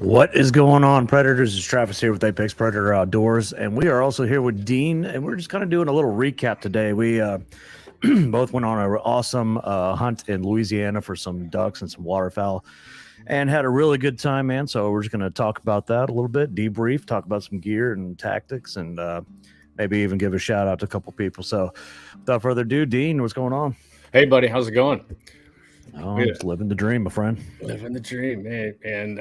What is going on, Predators? It's Travis here with Apex Predator Outdoors, and we are also here with Dean, and we're just kind of doing a little recap today. We both went on an awesome hunt in Louisiana for some ducks and some waterfowl, and had a really good time, man. So we're just going to talk about that a little bit, debrief, talk about some gear and tactics, and maybe even give a shout out to a couple people. So without further ado, Dean, what's going on? Hey, buddy, how's it going? Oh, I'm just living the dream, my friend. Living the dream, man. And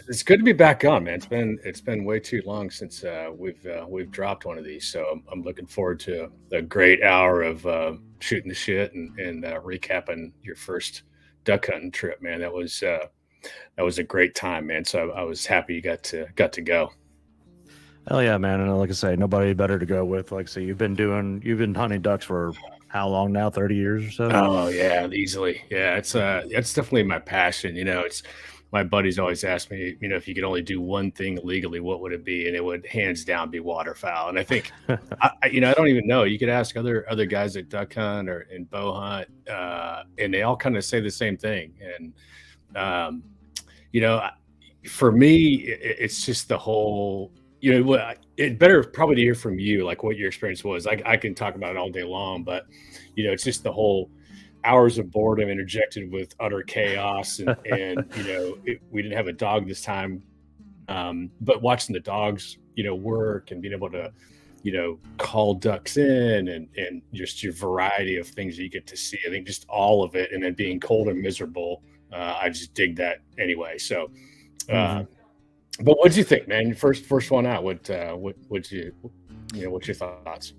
it's good to be back on, man. It's been way too long since we've dropped one of these, so I'm looking forward to a great hour of shooting the shit and recapping your first duck hunting trip, man. That was a great time, man. So I was happy you got to go. Hell yeah, man. And like I say, nobody better to go with. Like I say, you've been hunting ducks for how long now? 30 years or so? Oh yeah, easily. Yeah, it's definitely my passion. It's my buddies always ask me, if you could only do one thing legally, what would it be? And it would hands down be waterfowl. And I think, I don't even know. You could ask other guys that duck hunt or in bow hunt, and they all kind of say the same thing. And for me, it's just the whole. It better probably to hear from you, like what your experience was. I can talk about it all day long, but it's just the whole hours of boredom interjected with utter chaos, and we didn't have a dog this time, but watching the dogs, work and being able to, call ducks in and just your variety of things that you get to see. I think just all of it, and then being cold and miserable, I just dig that anyway. So. But what'd you think, man? First one out. What's your thoughts?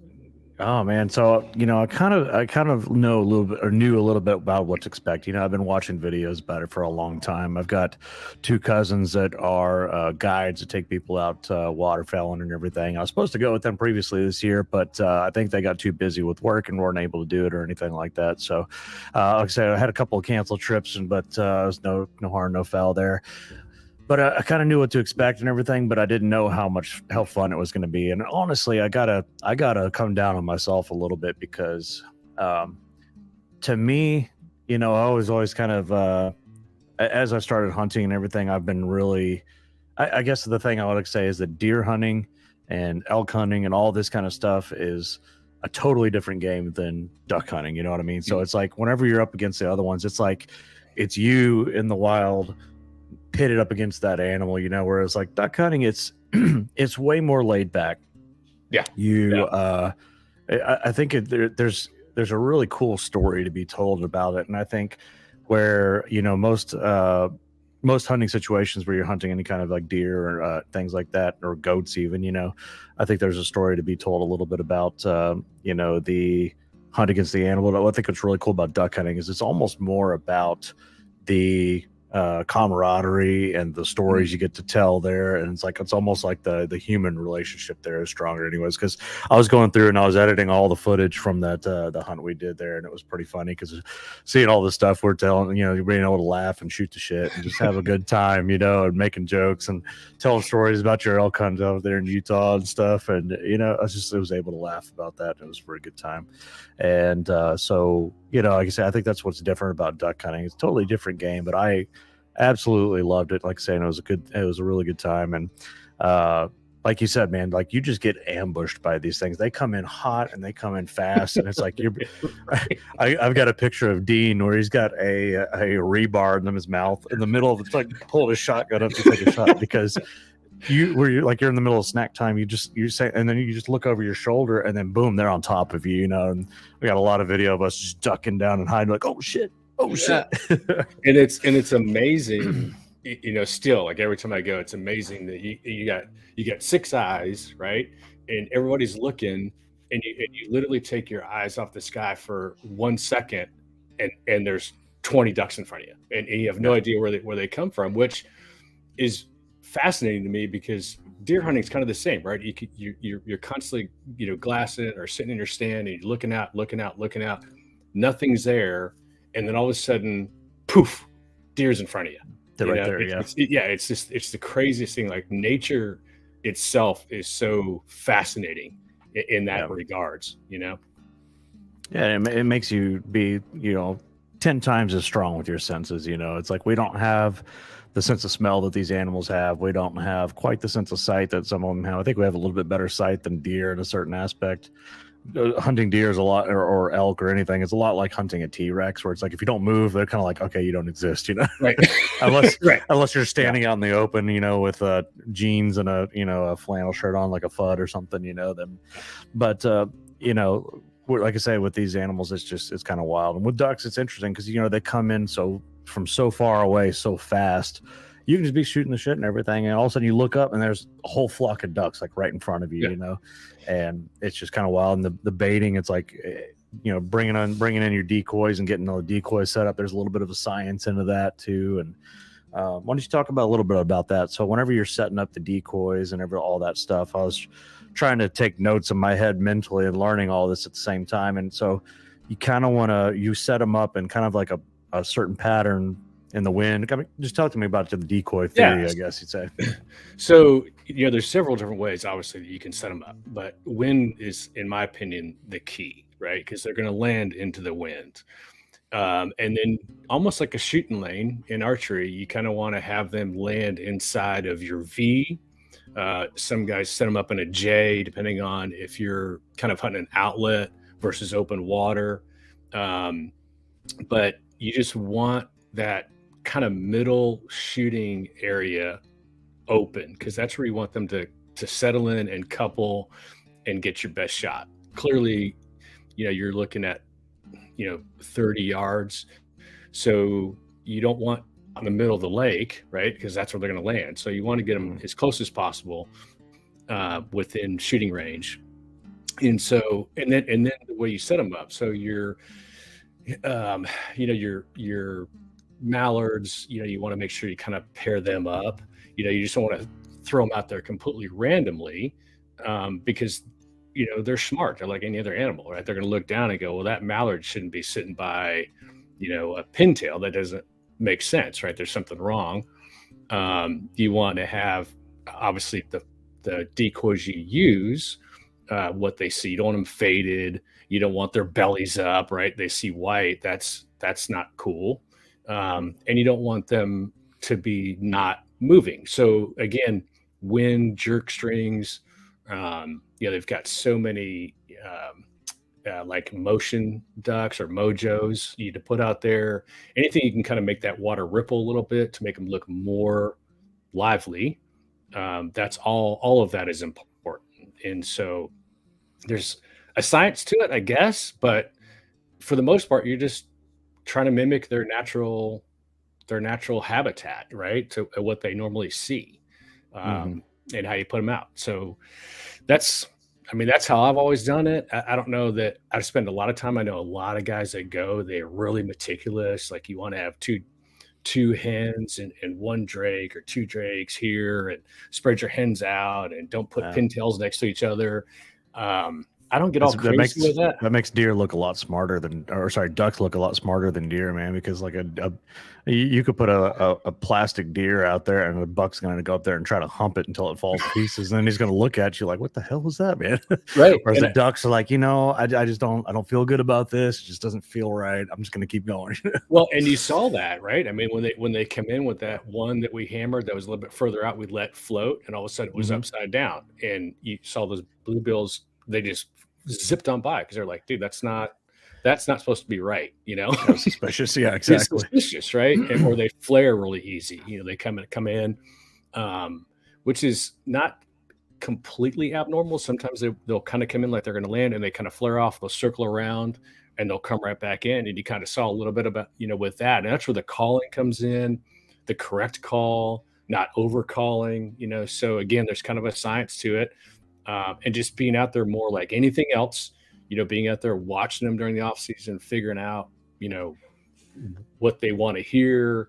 Oh man, so I kind of know a little bit, or knew a little bit about what to expect. I've been watching videos about it for a long time. I've got two cousins that are guides that take people out waterfowling and everything. I was supposed to go with them previously this year, but I think they got too busy with work and weren't able to do it or anything like that. So, like I said, I had a couple of canceled trips, but there was no harm, no foul there. But I kind of knew what to expect and everything, but I didn't know how fun it was going to be. And honestly, I gotta come down on myself a little bit because, to me, I was always kind of, as I started hunting and everything, I've been really, I guess the thing I would say is that deer hunting and elk hunting and all this kind of stuff is a totally different game than duck hunting. You know what I mean? So it's like whenever you're up against the other ones, it's like it's you in the wild pitted up against that animal, whereas like duck hunting, it's it's way more laid back. Yeah. I think there's a really cool story to be told about it. And I think where, most hunting situations where you're hunting any kind of like deer or things like that, or goats even, I think there's a story to be told a little bit about, the hunt against the animal. What I think what's really cool about duck hunting is it's almost more about the camaraderie and the stories you get to tell there, and it's almost like the human relationship there is stronger anyways, because I was going through and I was editing all the footage from that the hunt we did there, and it was pretty funny because seeing all the stuff we're telling, you're being able to laugh and shoot the shit and just have a good time, and making jokes and telling stories about your elk hunt out there in Utah and stuff, and I was able to laugh about that, and it was a pretty good time. And so like I said, I think that's what's different about duck hunting. It's a totally different game, but I absolutely loved it. Like saying, it was a really good time. And like you said, man, like you just get ambushed by these things. They come in hot and they come in fast, and it's like I've got a picture of Dean where he's got a rebar in his mouth in the middle of it's like pulling a shotgun up to take a shot because you're in the middle of snack time, you say, and then you just look over your shoulder, and then boom, they're on top of you, and we got a lot of video of us just ducking down and hiding, like, oh shit. And it's amazing, still, like every time I go, it's amazing that you got six eyes, right? And everybody's looking, and you literally take your eyes off the sky for 1 second, and there's 20 ducks in front of you, and you have no idea where they come from, which is fascinating to me because deer hunting is kind of the same, right? You're constantly, glassing or sitting in your stand and you're looking out, nothing's there, and then all of a sudden, poof, deer's in front of you. They're right there. It's the craziest thing. Like nature itself is so fascinating in that regards. Yeah, it makes you be, 10 times as strong with your senses. It's like we don't have the sense of smell that these animals have. We don't have quite the sense of sight that some of them have. I think we have a little bit better sight than deer in a certain aspect. Hunting deer is a lot, or elk or anything. It's a lot like hunting a T-Rex, where it's like if you don't move, they're kind of like, okay, you don't exist, Right. unless Right. unless you're standing out in the open, with jeans and a flannel shirt on, like a FUD or something, them. But like I say, with these animals, it's kind of wild. And with ducks, it's interesting because they come in from so far away so fast. You can just be shooting the shit and everything, and all of a sudden you look up and there's a whole flock of ducks like right in front of you, and it's just kind of wild. And the baiting, it's like bringing in your decoys and getting all the decoys set up. There's a little bit of a science into that too. And why don't you talk about a little bit about that? So whenever you're setting up the decoys and all that stuff, I was trying to take notes in my head mentally and learning all this at the same time. And so you kind of want to set them up in kind of like a certain pattern in the wind. I mean, just talk to me about the decoy theory, I guess you'd say. So, there's several different ways, obviously, that you can set them up, but wind is, in my opinion, the key, right? Because they're going to land into the wind. And then almost like a shooting lane in archery, you kind of want to have them land inside of your V. Some guys set them up in a J, depending on if you're kind of hunting an outlet versus open water. But you just want that kind of middle shooting area open, because that's where you want them to settle in and couple and get your best shot. Clearly, you're looking at 30 yards, so you don't want in the middle of the lake, right? Because that's where they're going to land. So you want to get them as close as possible within shooting range. And so, and then the way you set them up, so your mallards, you want to make sure you kind of pair them up. You just don't want to throw them out there completely randomly, because they're smart. They're like any other animal, right? They're going to look down and go, well, that mallard shouldn't be sitting by a pintail. That doesn't make sense, right? There's something wrong. You want to have, obviously, the decoys you use, what they see. You don't want them faded. You don't want their bellies up, right? They see white. That's not cool. And you don't want them to be not moving. So again, wind, jerk strings, they've got so many like motion ducks or mojos you need to put out there. Anything you can kind of make that water ripple a little bit to make them look more lively. That's all of that is important. And so there's a science to it, I guess, but for the most part, you're just trying to mimic their natural habitat, right? To what they normally see, and how you put them out. So that's how I've always done it. I don't know that I spend a lot of time. I know a lot of guys that go, they're really meticulous. Like you want to have two hens and one drake or two drakes here, and spread your hens out and don't put pintails next to each other. I don't get all crazy with that. That makes deer look a lot smarter ducks look a lot smarter than deer, man. Because like you could put a plastic deer out there, and the buck's going to go up there and try to hump it until it falls to pieces, and then he's going to look at you like, "What the hell was that, man?" Right. Whereas the ducks are like, I just don't feel good about this. It just doesn't feel right. I'm just going to keep going. Well, and you saw that, right? I mean, when they come in with that one that we hammered that was a little bit further out, we let float, and all of a sudden it was upside down, and you saw those bluebills. They just zipped on by because they're like, dude, that's not supposed to be right, Suspicious. Yeah, exactly. It's suspicious, right? Or they flare really easy. They come in, which is not completely abnormal. Sometimes they'll kind of come in like they're going to land, and they kind of flare off. They'll circle around, and they'll come right back in. And you kind of saw a little bit about with that, and that's where the calling comes in, the correct call, not over calling. So again, there's kind of a science to it. And just being out there more like anything else, being out there watching them during the off season, figuring out, what they want to hear,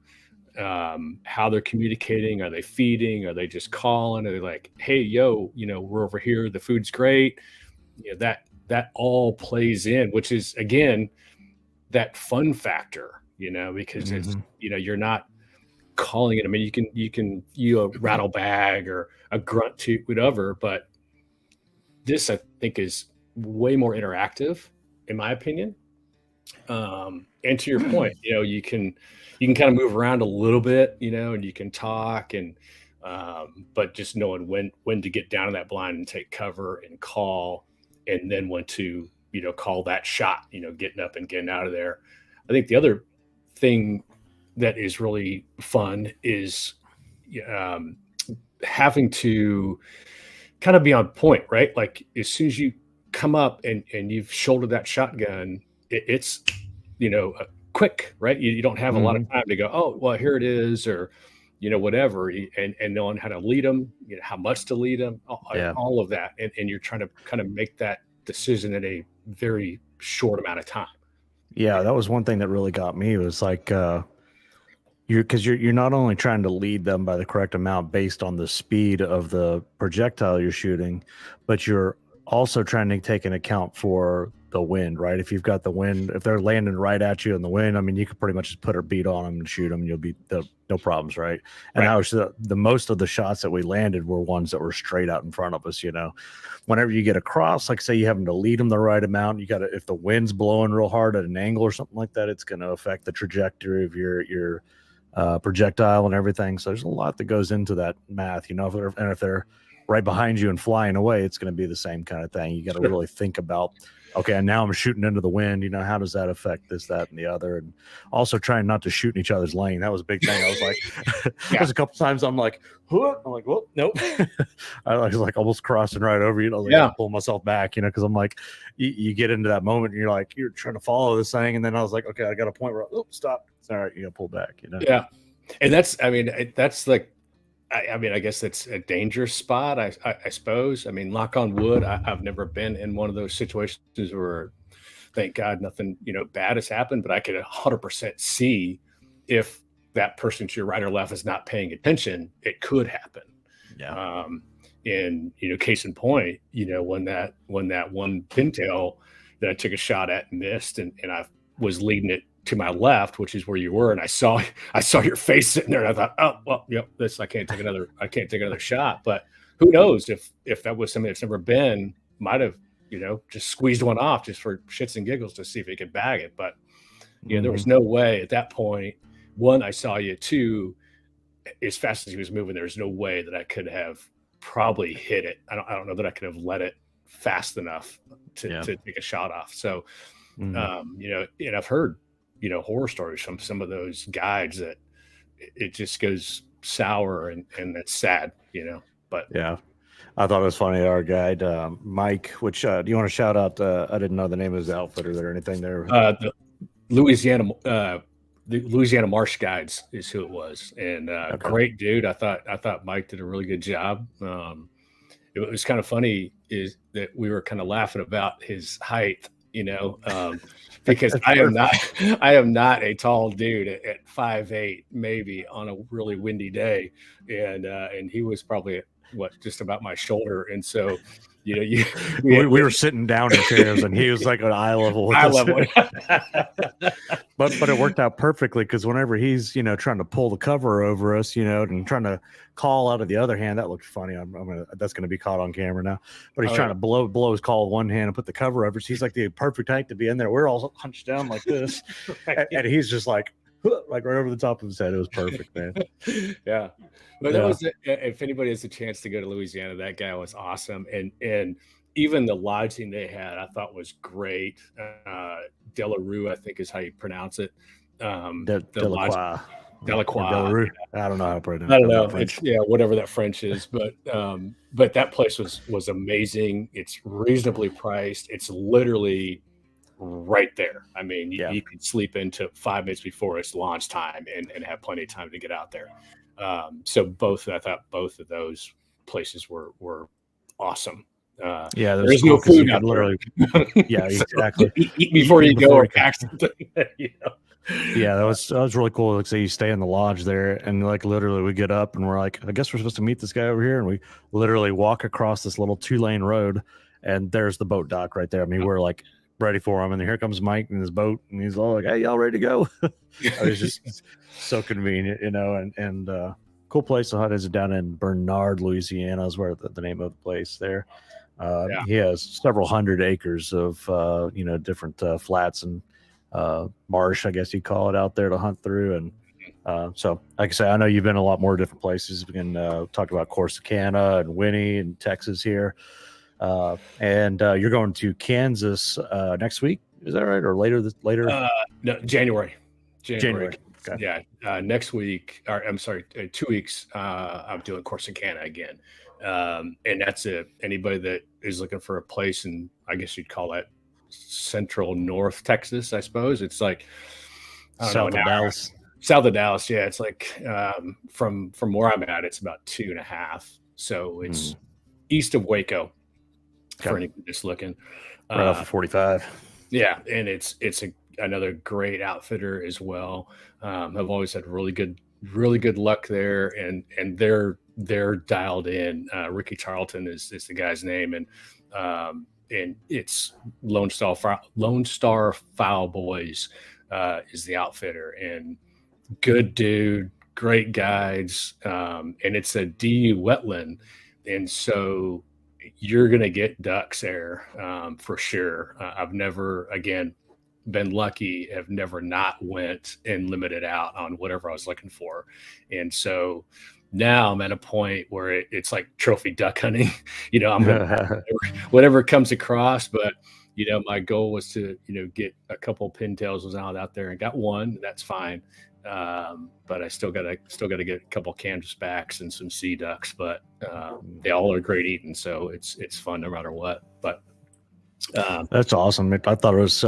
how they're communicating. Are they feeding? Are they just calling? Are they like, hey, yo, we're over here. The food's great. That all plays in, which is, again, that fun factor, because it's, you're not calling it. I mean, you can a rattle bag or a grunt toot, whatever, but this, I think, is way more interactive, in my opinion. and to your point, you can kind of move around a little bit, and you can talk but just knowing when to get down to that blind and take cover and call, and then when to call that shot, getting up and getting out of there. I think the other thing that is really fun is um, having to kind of be on point, right? Like as soon as you come up and you've shouldered that shotgun, it's quick, right? You don't have a lot of Mhm. time to go, oh, well, here it is, or whatever, and knowing how to lead them, how much to lead them, Yeah. all of that, and you're trying to kind of make that decision in a very short amount of time. Yeah, that was one thing that really got me was like you're not only trying to lead them by the correct amount based on the speed of the projectile you're shooting, but you're also trying to take an account for the wind, right? If you've got the wind, if they're landing right at you in the wind, I mean, you could pretty much just put a beat on them and shoot them, and you'll be no problems, right? And Right. that was the most of the shots that we landed were ones that were straight out in front of us. Whenever you get across, like say you having to lead them the right amount, you got to, if the wind's blowing real hard at an angle or something like that, it's going to affect the trajectory of your projectile and everything. So there's a lot that goes into that math, if they're right behind you and flying away, it's going to be the same kind of thing. You got to Sure. really think about, okay, and now I'm shooting into the wind, how does that affect this, that, and the other? And also trying not to shoot in each other's lane. That was a big thing. I was like, there's a couple times I'm like, what? I'm like, well, nope. I was like almost crossing right over you. I was like, I pull myself back, because I'm like, you get into that moment and you're like, you're trying to follow this thing. And then I was like, okay, I got a point where, stop. It's all right. You got to pull back, Yeah. And that's like, I guess that's a dangerous spot. I suppose. I mean, knock on wood, I've never been in one of those situations where, thank God, nothing bad has happened. But I could 100% see if that person to your right or left is not paying attention, it could happen. Yeah. And case in point, when that one pintail that I took a shot at and missed, and I was leading it to my left, which is where you were, and I saw your face sitting there, and I thought, oh well, yep, I can't take another shot. But who knows if that was somebody that's never been, might have just squeezed one off just for shits and giggles to see if he could bag it. But there was no way at that point. One, I saw you. Two, as fast as he was moving, there's no way that I could have probably hit it. I don't know that I could have let it fast enough to take a shot off. So, and I've heard horror stories from some of those guides that it just goes sour, and that's sad, but yeah. I thought it was funny. Our guide, Mike, which do you want to shout out? I didn't know the name of his outfit or anything there. The Louisiana Marsh Guides is who it was, and great dude. I thought Mike did a really good job. It was kind of funny is that we were kind of laughing about his height, because I am not a tall dude at 5'8", maybe on a really windy day, and he was probably just about my shoulder, and so we were sitting down in chairs, and he was like an eye level. But it worked out perfectly, because whenever he's trying to pull the cover over us, and trying to call out of the other hand, that looked funny. That's gonna be caught on camera now. But he's trying to blow his call with one hand and put the cover over. So he's like the perfect height to be in there. We're all hunched down like this, right. and he's just like right over the top of his head. It was perfect, man. Yeah. But that was if anybody has a chance to go to Louisiana, that guy was awesome, and even the lodging they had, I thought was great. Delarue, I think is how you pronounce it. Delacroix. Delacroix. I don't know how to pronounce it. I don't know. It's whatever that French is, but that place was amazing. It's reasonably priced. It's literally right there. I mean, you could sleep into 5 minutes before it's launch time and have plenty of time to get out there. So I thought both of those places were awesum. There's no food out there. Yeah, exactly. Eat before you go or pack something. Yeah, that was really cool. Like, say you stay in the lodge there, and like literally we get up and we're like, I guess we're supposed to meet this guy over here, and we literally walk across this little 2-lane road, and there's the boat dock right there. I mean, we're like ready for him, and then here comes Mike in his boat, and he's all like, "Hey, y'all ready to go?" It was just so convenient, and cool place to hunt is down in Bernard, Louisiana, is where the name of the place there. He has several hundred acres of different flats and marsh, I guess you call it, out there to hunt through. And so, like I say, I know you've been a lot more different places. We can talk about Corsicana and Winnie and Texas here. And you're going to Kansas next week. Is that right? Or later? No, January. January. Okay. Yeah. Next week, or I'm sorry, 2 weeks, I'm doing Corsicana again. And that's anybody that is looking for a place, and I guess you'd call that central north Texas, I suppose. It's like, I don't know, South of Dallas. South of Dallas. Yeah. It's like, from where I'm at, it's about 2.5. So it's east of Waco for anybody that's looking. Right off of 45. Yeah. And it's another great outfitter as well. I've always had really good luck there, and they're dialed in. Ricky Charlton is the guy's name, and it's Lone Star Foul Boys is the outfitter, and good dude, great guides, and it's a DU wetland, and so you're gonna get ducks there for sure. I've never, again, been lucky, have never not went and limited out on whatever I was looking for. And so now I'm at a point where it's like trophy duck hunting. I'm gonna whatever comes across, but my goal was to get a couple pintails was out there, and got one. That's fine. But I still gotta get a couple canvasbacks and some sea ducks, but they all are great eating, so it's fun no matter what. But that's awesome. I thought it was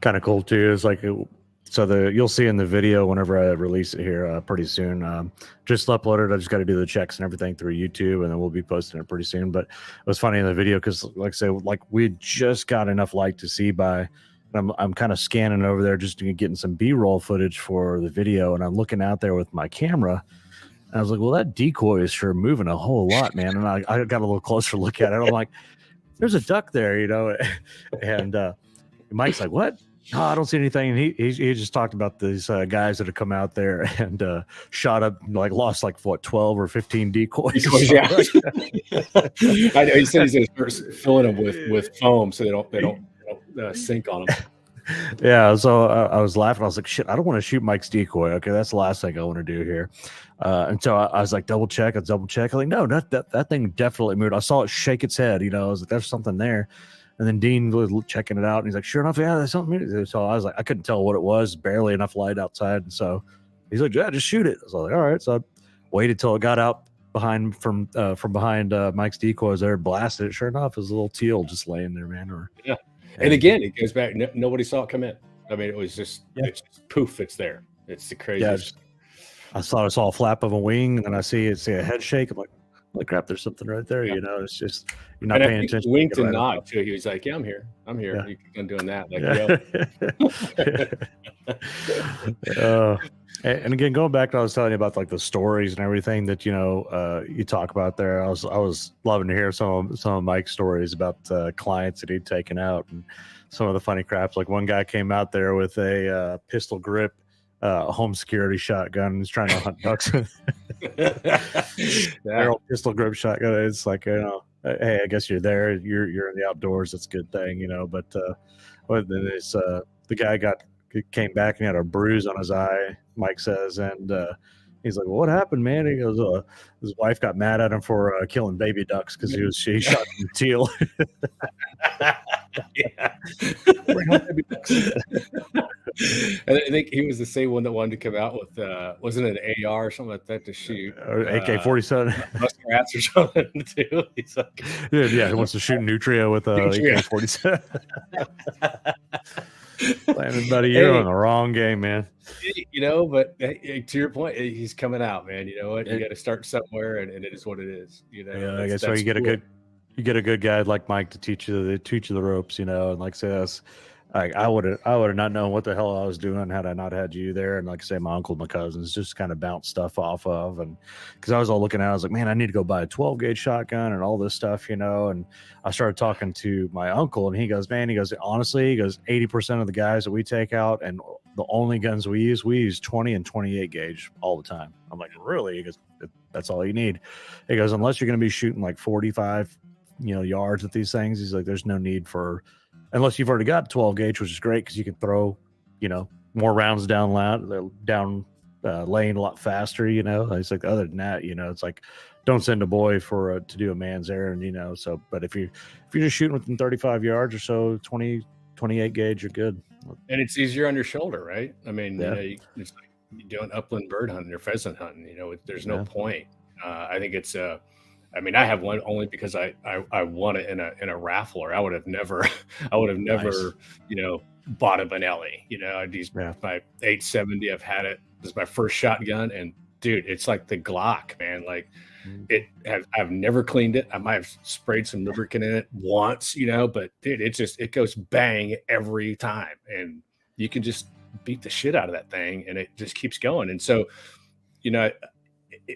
kind of cool too. It's like, you'll see in the video whenever I release it here pretty soon. Just uploaded. I just got to do the checks and everything through YouTube, and then we'll be posting it pretty soon. But it was funny in the video because, like I say, like we just got enough light to see by. I'm kind of scanning over there just getting some B-roll footage for the video, and I'm looking out there with my camera. And I was like, well, that decoy is sure moving a whole lot, man. And I got a little closer look at it. I'm like, there's a duck there, and Mike's like, what? No, I don't see anything. And he just talked about these guys that have come out there and shot up, like lost like what, 12 or 15 decoys. Yeah. I know. He said he's going to start filling them with foam so they don't sink on them. Yeah. So I was laughing. I was like, shit, I don't want to shoot Mike's decoy. Okay, that's the last thing I want to do here. And so I was like, double check. I'm like, no, that thing definitely moved. I saw it shake its head. I was like, there's something there. And then Dean was checking it out, and he's like, sure enough, yeah, there's something. So I was like, I couldn't tell what it was, barely enough light outside. And so he's like, yeah, just shoot it. I was like, all right. So I waited till it got out from behind Mike's decoys there, blasted it. Sure enough, it was a little teal just laying there, man. Yeah. And again, it goes back. Nobody saw it come in. I mean, it was just, it's just poof, it's there. It's the craziest. Yeah, I saw a flap of a wing, and then I see a head shake. I'm like, holy crap, there's something right there. It's just, you're not paying attention. He winked and nod too. He was like, yeah, I'm here. Yeah. You can doing that. And again, going back to what I was telling you about, like the stories and everything that you talk about there. I was loving to hear some of Mike's stories about clients that he'd taken out, and some of the funny craps. Like one guy came out there with a pistol grip home security shotgun and he's trying to hunt ducks. Barrel pistol grip shotgun. It's like, hey, I guess you're there. You're in the outdoors. That's a good thing, But then it's the guy came back and he had a bruise on his eye, Mike says, and he's like, well, what happened, man? He goes, his wife got mad at him for killing baby ducks because he shot the teal. Yeah. Bring home baby ducks. I think he was the same one that wanted to come out with wasn't it an AR or something like that to shoot, or AK-47 muskrats or something too. He's like, he wants to shoot Nutria with AK-47. Landon, buddy, you're on the wrong game, man. But to your point, he's coming out, man. You know what? You got to start somewhere, and it is what it is. I guess so. You get a good guy like Mike to teach you the ropes, and like I say, I would have not known what the hell I was doing had I not had you there. And like I say, my uncle and my cousins just kind of bounced stuff off of. And because I was all looking at it, I was like, man, I need to go buy a 12 gauge shotgun and all this stuff, And I started talking to my uncle, and he goes, honestly, 80% of the guys that we take out and the only guns we use 20 and 28 gauge all the time. I'm like, really? He goes, that's all you need. He goes, unless you're going to be shooting like 45, yards with these things. He's like, there's no need for unless you've already got 12 gauge, which is great because you can throw, more rounds down lane a lot faster. It's like other than that, it's like don't send a boy to do a man's errand. So, but if you're just shooting within 35 yards or so, 28 gauge, you're good. And it's easier on your shoulder, right? I mean, Yeah. it's like you're doing upland bird hunting or pheasant hunting. There's no point. I think it's I mean, I have one only because I won it in a raffle, or I would have never, Nice. bought a Benelli. I'd use my 870. I've had it. This is my first shotgun, and dude, it's like the Glock, man. Like I've never cleaned it. I might have sprayed some lubricant in it once, but dude, it goes bang every time, and you can just beat the shit out of that thing, and it just keeps going. And so,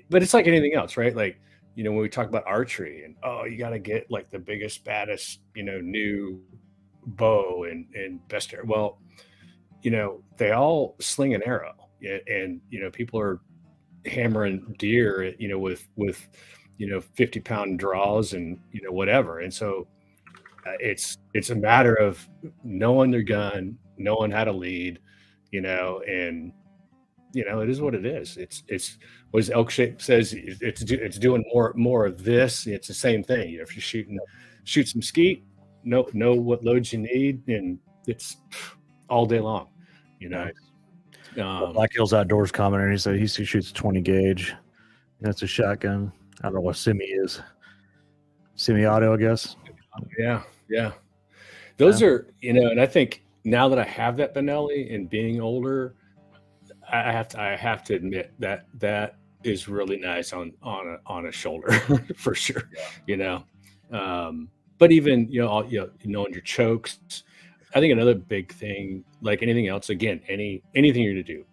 but it's like anything else, right? Like, when we talk about archery and, you got to get like the biggest, baddest, new bow and best arrow. Well, they all sling an arrow, and, people are hammering deer, with 50-pound draws and, whatever. And so it's a matter of knowing their gun, knowing how to lead, and, it is what it is. It's what Elk Shape says. It's doing more of this. It's the same thing. If you shoot some skeet, know what loads you need, and it's all day long. Nice. Black Hills Outdoors commenter, he said he shoots 20 gauge. That's a shotgun. I don't know what semi is. Semi-auto, I guess. Yeah. Those are, and I think now that I have that Benelli and being older, I have to admit that is really nice on a shoulder for sure. But even knowing your chokes, I think another big thing, like anything else, again, anything you're gonna do,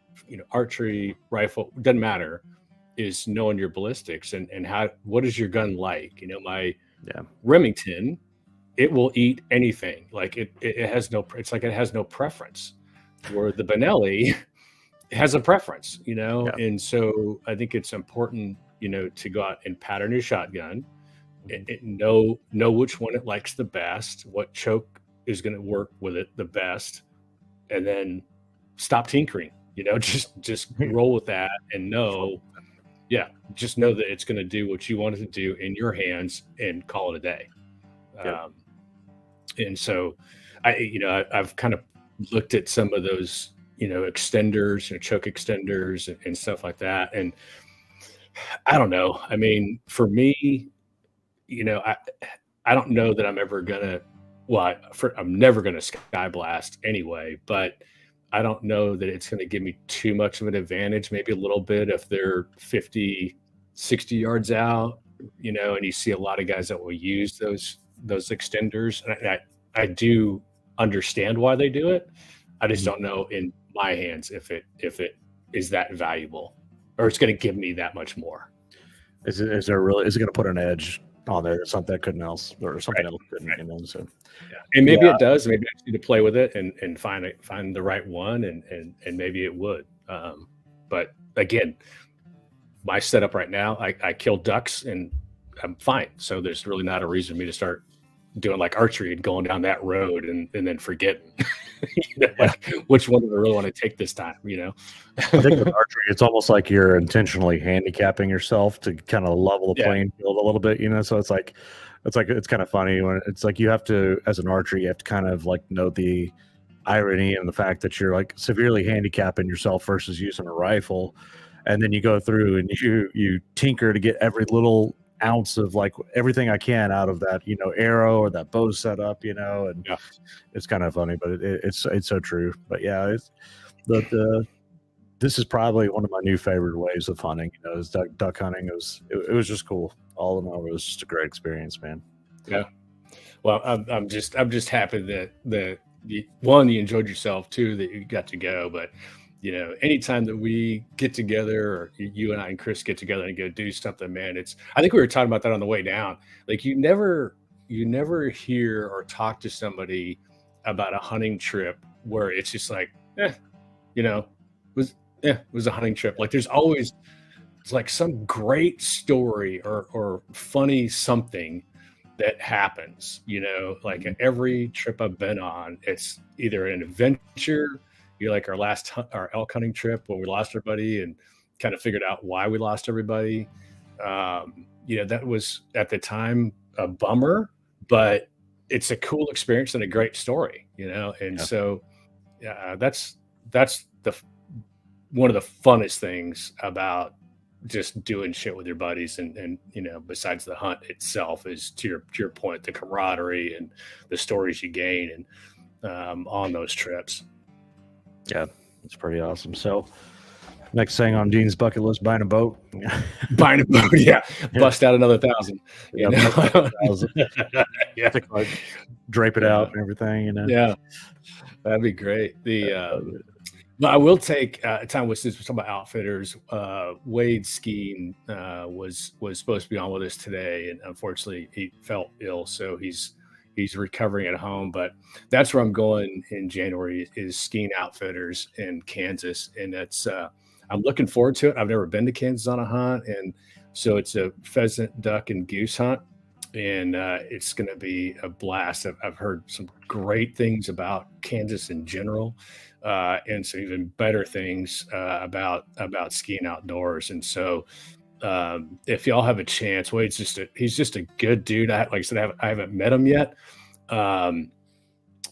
archery, rifle, doesn't matter, is knowing your ballistics and what is your gun like. My Remington, it will eat anything. Like it has no, it's like it has no preference. Where the Benelli has a preference, and so I think it's important, to go out and pattern your shotgun, and know which one it likes the best, what choke is going to work with it the best, and then stop tinkering. Just roll with that, and just know that it's going to do what you want it to do in your hands, and call it a day. And so I've kind of looked at some of those extenders, choke extenders and stuff like that. And I don't know. I mean, for me, I don't know that I'm ever gonna. Well, I'm never gonna sky blast anyway. But I don't know that it's going to give me too much of an advantage. Maybe a little bit if they're 50, 60 yards out, and you see a lot of guys that will use those extenders. And I do understand why they do it. I just don't know in my hands if it is that valuable, or it's going to give me that much more. Is it going to put an edge on there, something that couldn't else, or something else couldn't, so and maybe it does. Maybe I need to play with it and find the right one, and maybe it would. But again, my setup right now, I kill ducks and I'm fine. So there's really not a reason for me to start doing like archery and going down that road and then forgetting like which one do I really want to take this time. I think with archery, it's almost like you're intentionally handicapping yourself to kind of level the playing field a little bit. So it's kind of funny when it's like you have to, as an archer, you have to kind of like know the irony and the fact that you're like severely handicapping yourself versus using a rifle, and then you go through and you tinker to get every little ounce of like everything I can out of that arrow or that bow setup, and it's kind of funny, but it's so true. But this is probably one of my new favorite ways of hunting. Is duck hunting. It was just cool. All in all, it was just a great experience, man. Yeah. Well, I'm just happy that you enjoyed yourself, too, that you got to go. But anytime that we get together, or you and I and Chris get together and go do something, man, I think we were talking about that on the way down. Like you never hear or talk to somebody about a hunting trip where it's just like, it was a hunting trip. Like there's always like some great story or funny something that happens, like every trip I've been on, it's either an adventure, like our elk hunting trip where we lost everybody and kind of figured out why we lost everybody. That was at the time a bummer, but it's a cool experience and a great story, and Yeah. so that's the one of the funnest things about just doing shit with your buddies, and besides the hunt itself, is to your point, the camaraderie and the stories you gain and on those trips. Yeah, it's pretty awesome. So next thing on Dean's bucket list, buying a boat. Buying a boat, yeah. Bust out another 1,000. Yeah, Yeah. like, drape it out and everything, Yeah, that'd be great. I will take time with, since we're talking about outfitters. Wade Skeen was supposed to be on with us today, and unfortunately he felt ill, so he's recovering at home. But that's where I'm going in January, is Skeen Outfitters in Kansas, and that's I'm looking forward to it. I've never been to Kansas on a hunt, and so it's a pheasant, duck, and goose hunt, and it's going to be a blast. I've heard some great things about Kansas in general. And some even better things about skiing outdoors. And so if y'all have a chance, Wade's he's just a good dude. Like I said, I haven't met him yet,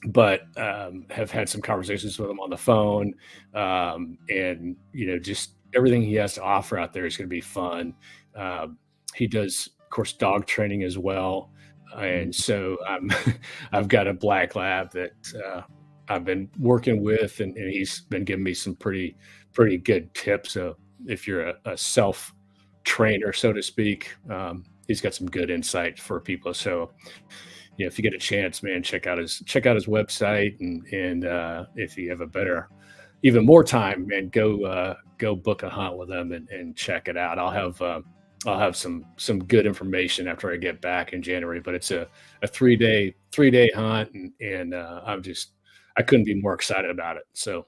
but have had some conversations with him on the phone, and just everything he has to offer out there is going to be fun. He does, of course, dog training as well, and so I've got a black lab that I've been working with, and he's been giving me some pretty good tips. So if you're a self trainer, so to speak, he's got some good insight for people. So if you get a chance, man, check out his website, and if you have even more time, man, go book a hunt with him and check it out. I'll have some good information after I get back in January, but it's a 3-day hunt, and I couldn't be more excited about it. So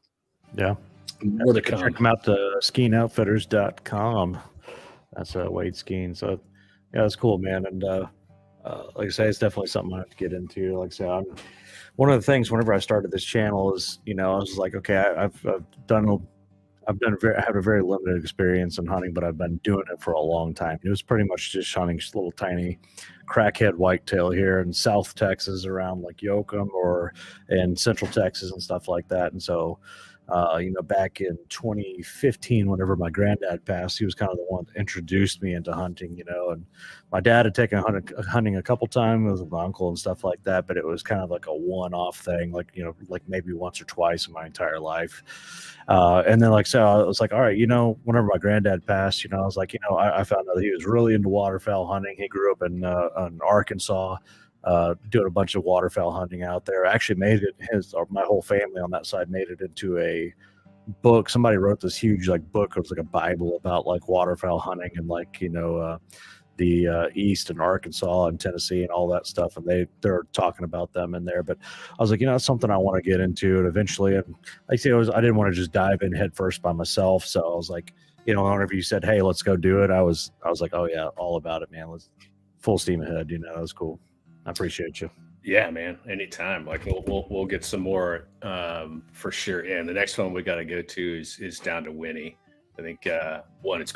yeah, more to come. Check them out to skeenoutfitters.com. That's Wade Skeen. So yeah, it's cool, man. And like I say, it's definitely something I have to get into. Like I say, one of the things whenever I started this channel is, I was like, okay, I have a very limited experience in hunting, but I've been doing it for a long time. It was pretty much just hunting just little tiny crackhead whitetail here in South Texas around like Yoakum or in Central Texas and stuff like that. And so, back in 2015, whenever my granddad passed, he was kind of the one that introduced me into hunting, and my dad had taken hunting a couple times with my uncle and stuff like that, but it was kind of like a one-off thing, like maybe once or twice in my entire life. And then so I was like, all right, whenever my granddad passed, I was like, I found out that he was really into waterfowl hunting. He grew up in Arkansas, doing a bunch of waterfowl hunting out there. Actually made it, my whole family on that side made it into a book. Somebody wrote this huge book. It was like a Bible about waterfowl hunting and the East and Arkansas and Tennessee and all that stuff. And they're talking about them in there. But I was like, it's something I want to get into. And eventually, and I didn't want to just dive in head first by myself. So I was like, whenever you said, hey, let's go do it, I was like, oh yeah, all about it, man. Let's full steam ahead. That was cool. I appreciate you. Yeah, man. Anytime. We'll get some more for sure. And the next one we got to go to is down to Winnie. I think it's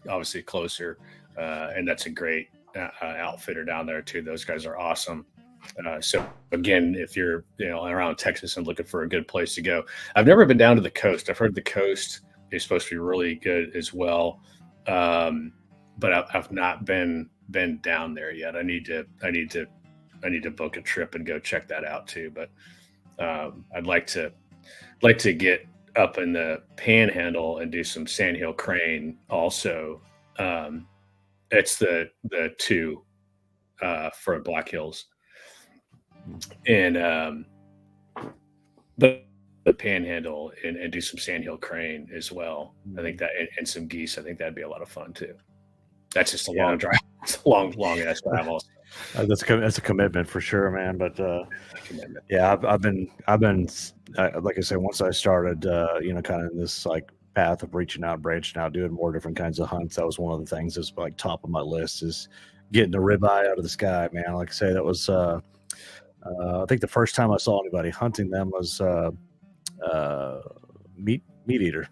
obviously closer, and that's a great outfitter down there too. Those guys are awesome. So again, if you're around Texas and looking for a good place to go, I've never been down to the coast. I've heard the coast is supposed to be really good as well, but I've not been down there yet. I need to book a trip and go check that out too. But I'd like to get up in the Panhandle and do some sandhill crane also. It's the 2 for Black Hills, and but the Panhandle and do some sandhill crane as well. I think that, and some geese. I think that'd be a lot of fun too. That's just a long drive. It's a long ass drive also. That's a commitment for sure, man. But yeah, I've been like I said, once I started, kind of in this path of reaching out, branching out, doing more different kinds of hunts. That was one of the things that's top of my list is getting a ribeye out of the sky, man. Like I say, that was I think the first time I saw anybody hunting them was meat eater.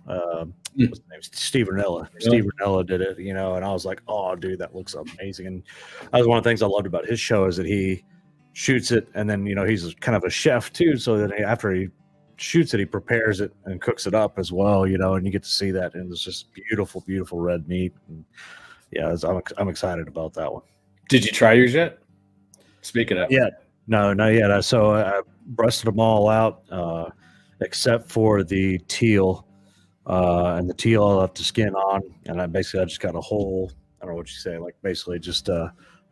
What's his name? Steve Ranella. Really? Steve Ranella did it, and I was like, oh, dude, that looks amazing. And that was one of the things I loved about his show is that he shoots it, and then he's kind of a chef too. So that after he shoots it, he prepares it and cooks it up as well, and you get to see that, and it's just beautiful, beautiful red meat. And yeah, I'm excited about that one. Did you try yours yet? Speaking of, yeah, no, not yet. So I breasted them all out, except for the teal. And the teal I left the skin on, and I just got a whole, I don't know what you say, like basically just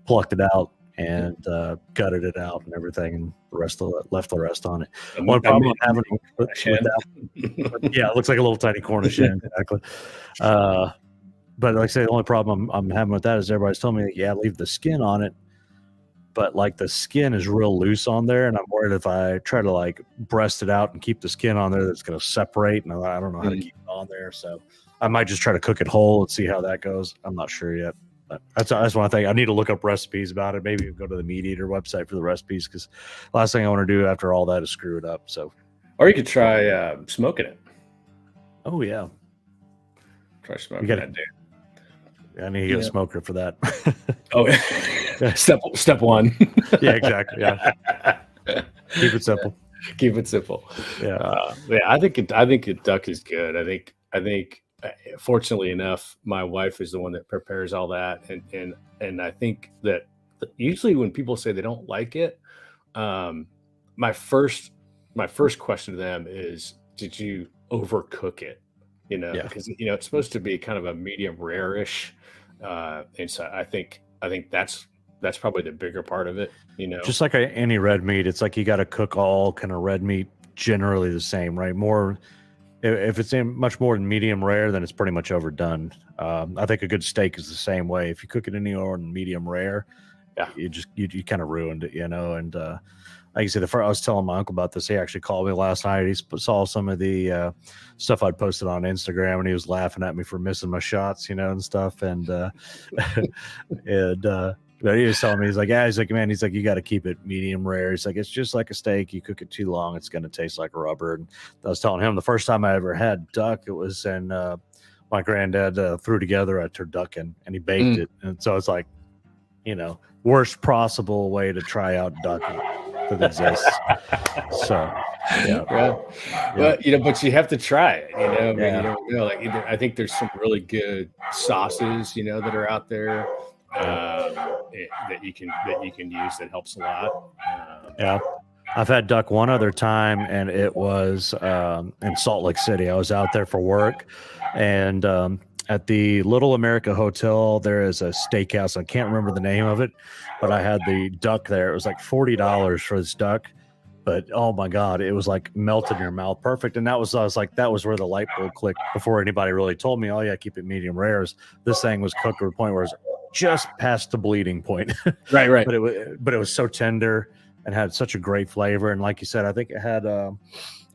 plucked it out and gutted it out and everything, and left the rest on it. One problem I'm having with that, yeah, it looks like a little tiny Cornish hen, exactly. But like I say, the only problem I'm having with that is everybody's telling me, yeah, leave the skin on it. But like the skin is real loose on there, and I'm worried if I try to like breast it out and keep the skin on there, that's going to separate, and I don't know how to keep it on there. So I might just try to cook it whole and see how that goes. I'm not sure yet. But that's one thing. I need to look up recipes about it. Maybe go to the Meat Eater website for the recipes, because last thing I want to do after all that is screw it up. So, or you could try smoking it. Oh yeah, try smoking it, dude. I need to get a smoker for that. Oh, step one. Yeah, exactly. Yeah, keep it simple. Keep it simple. Yeah, I think a duck is good. I think fortunately enough, my wife is the one that prepares all that, and I think that usually when people say they don't like it, my first question to them is, did you overcook it? Because it's supposed to be kind of a medium rare-ish, and so I think that's probably the bigger part of it. Just like any red meat, it's like you got to cook all kind of red meat generally the same, right? More if it's in much more than medium rare, then it's pretty much overdone. I think a good steak is the same way. If you cook it any more than medium rare, yeah, you kind of ruined it, and like I said, I was telling my uncle about this. He actually called me last night. He saw some of the stuff I'd posted on Instagram, and he was laughing at me for missing my shots, and stuff. And but he was telling me, he's like, man, you got to keep it medium rare. He's like, it's just like a steak. You cook it too long, it's going to taste like rubber. And I was telling him the first time I ever had duck, it was in my granddad threw together a turducken, and he baked it. And so it's like, worst possible way to try out duck that exists. So yeah. Well, but you have to try it, I mean, you don't know, like I think there's some really good sauces, that are out there that you can use that helps a lot. Yeah, I've had duck one other time, and it was in Salt Lake City. I was out there for work, and at the Little America Hotel, there is a steakhouse. I can't remember the name of it, but I had the duck there. It was like $40 for this duck, but oh my God, it was like melted in your mouth, perfect. And I was like, that was where the light bulb clicked before anybody really told me, oh yeah, keep it medium rare. This thing was cooked to a point where it was just past the bleeding point. Right. But it was so tender and had such a great flavor. And like you said, I think it had a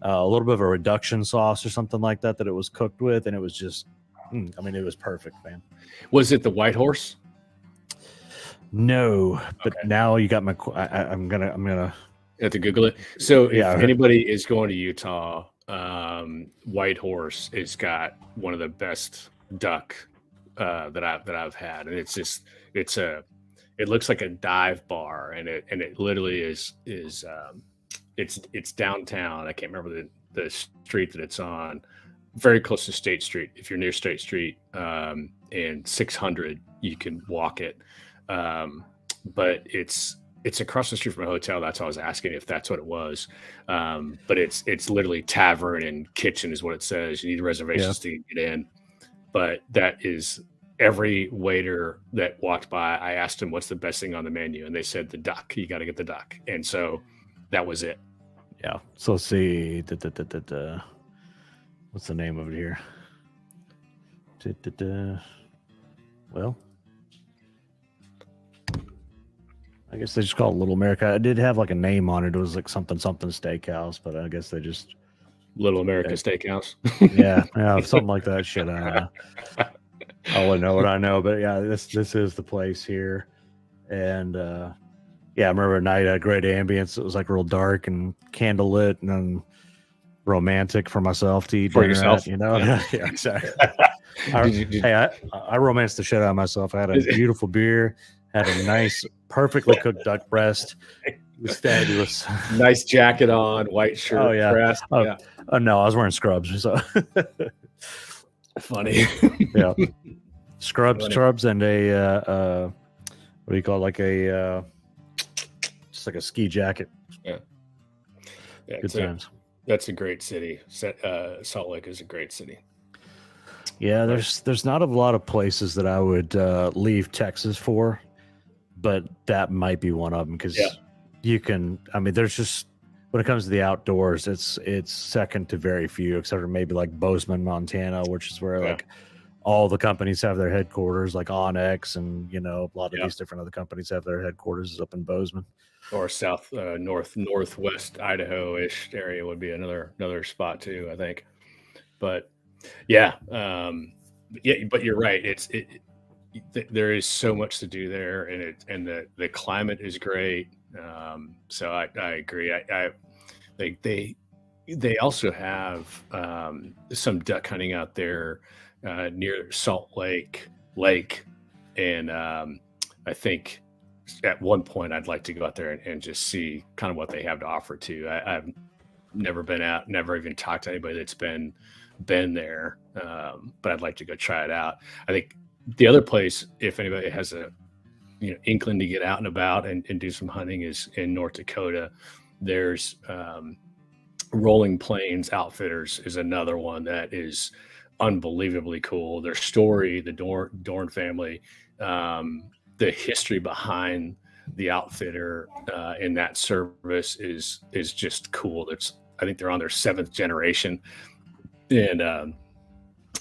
little bit of a reduction sauce or something like that it was cooked with, and it was just, it was perfect, man. Was it the White Horse? No, but now you got my. I'm gonna have to Google it. So if anybody is going to Utah, White Horse has got one of the best duck that I've had, and it looks like a dive bar, and it literally is it's downtown. I can't remember the street that it's on. Very close to State Street. If you're near State Street, and 600, you can walk it. But it's across the street from a hotel. That's why I was asking if that's what it was. But it's literally tavern and kitchen is what it says. You need reservations to get in. But that is, every waiter that walked by, I asked him what's the best thing on the menu, and they said the duck. You got to get the duck, and so that was it. Yeah. So let's see. What's the name of it here? Well, I guess they just call it Little America. It did have like a name on it. It was like something steakhouse, but I guess they just Little America Steakhouse. yeah, something like that. Shit, I don't know. I wouldn't know what I know, but yeah, this is the place here. And yeah, I remember at night had great ambience. It was like real dark and candlelit, and then romantic for myself to eat For dinner at. yourself. You know, Yeah. yeah, exactly. Did Hey, I romanced the shit out of myself. I had a beautiful beer, had a nice, perfectly cooked duck breast. It was fabulous. nice jacket on, white Oh shirt, yeah. pressed. Oh, Yeah. no, I was wearing scrubs. So Funny. yeah, scrubs, Funny. and a what do you call it? Like a just like a ski jacket. Yeah. Yeah. Good times. That's a great city. Salt Lake is a great city. Yeah, But there's not a lot of places that I would leave Texas for, but that might be one of them yeah, because you can. I mean, there's just when it comes to the outdoors, it's second to very few, except for maybe like Bozeman, Montana, which is where yeah, like all the companies have their headquarters, like Onyx, and you know a lot of yeah. these different other companies have their headquarters is up in Bozeman. Or northwest Idaho-ish area would be another spot too, I think. But yeah, yeah. But you're right. There is so much to do there, and the climate is great. So I agree. They also have some duck hunting out there near Salt Lake, and I think at one point I'd like to go out there and just see kind of what they have to offer too. I've never been out, never even talked to anybody that's been there, but I'd like to go try it out. I think the other place, if anybody has a inkling to get out and about and do some hunting, is in North Dakota. There's Rolling Plains Outfitters is another one that is unbelievably cool. Their story, the Dorn family, the history behind the outfitter in that service is just cool. I think they're on their 7th generation, and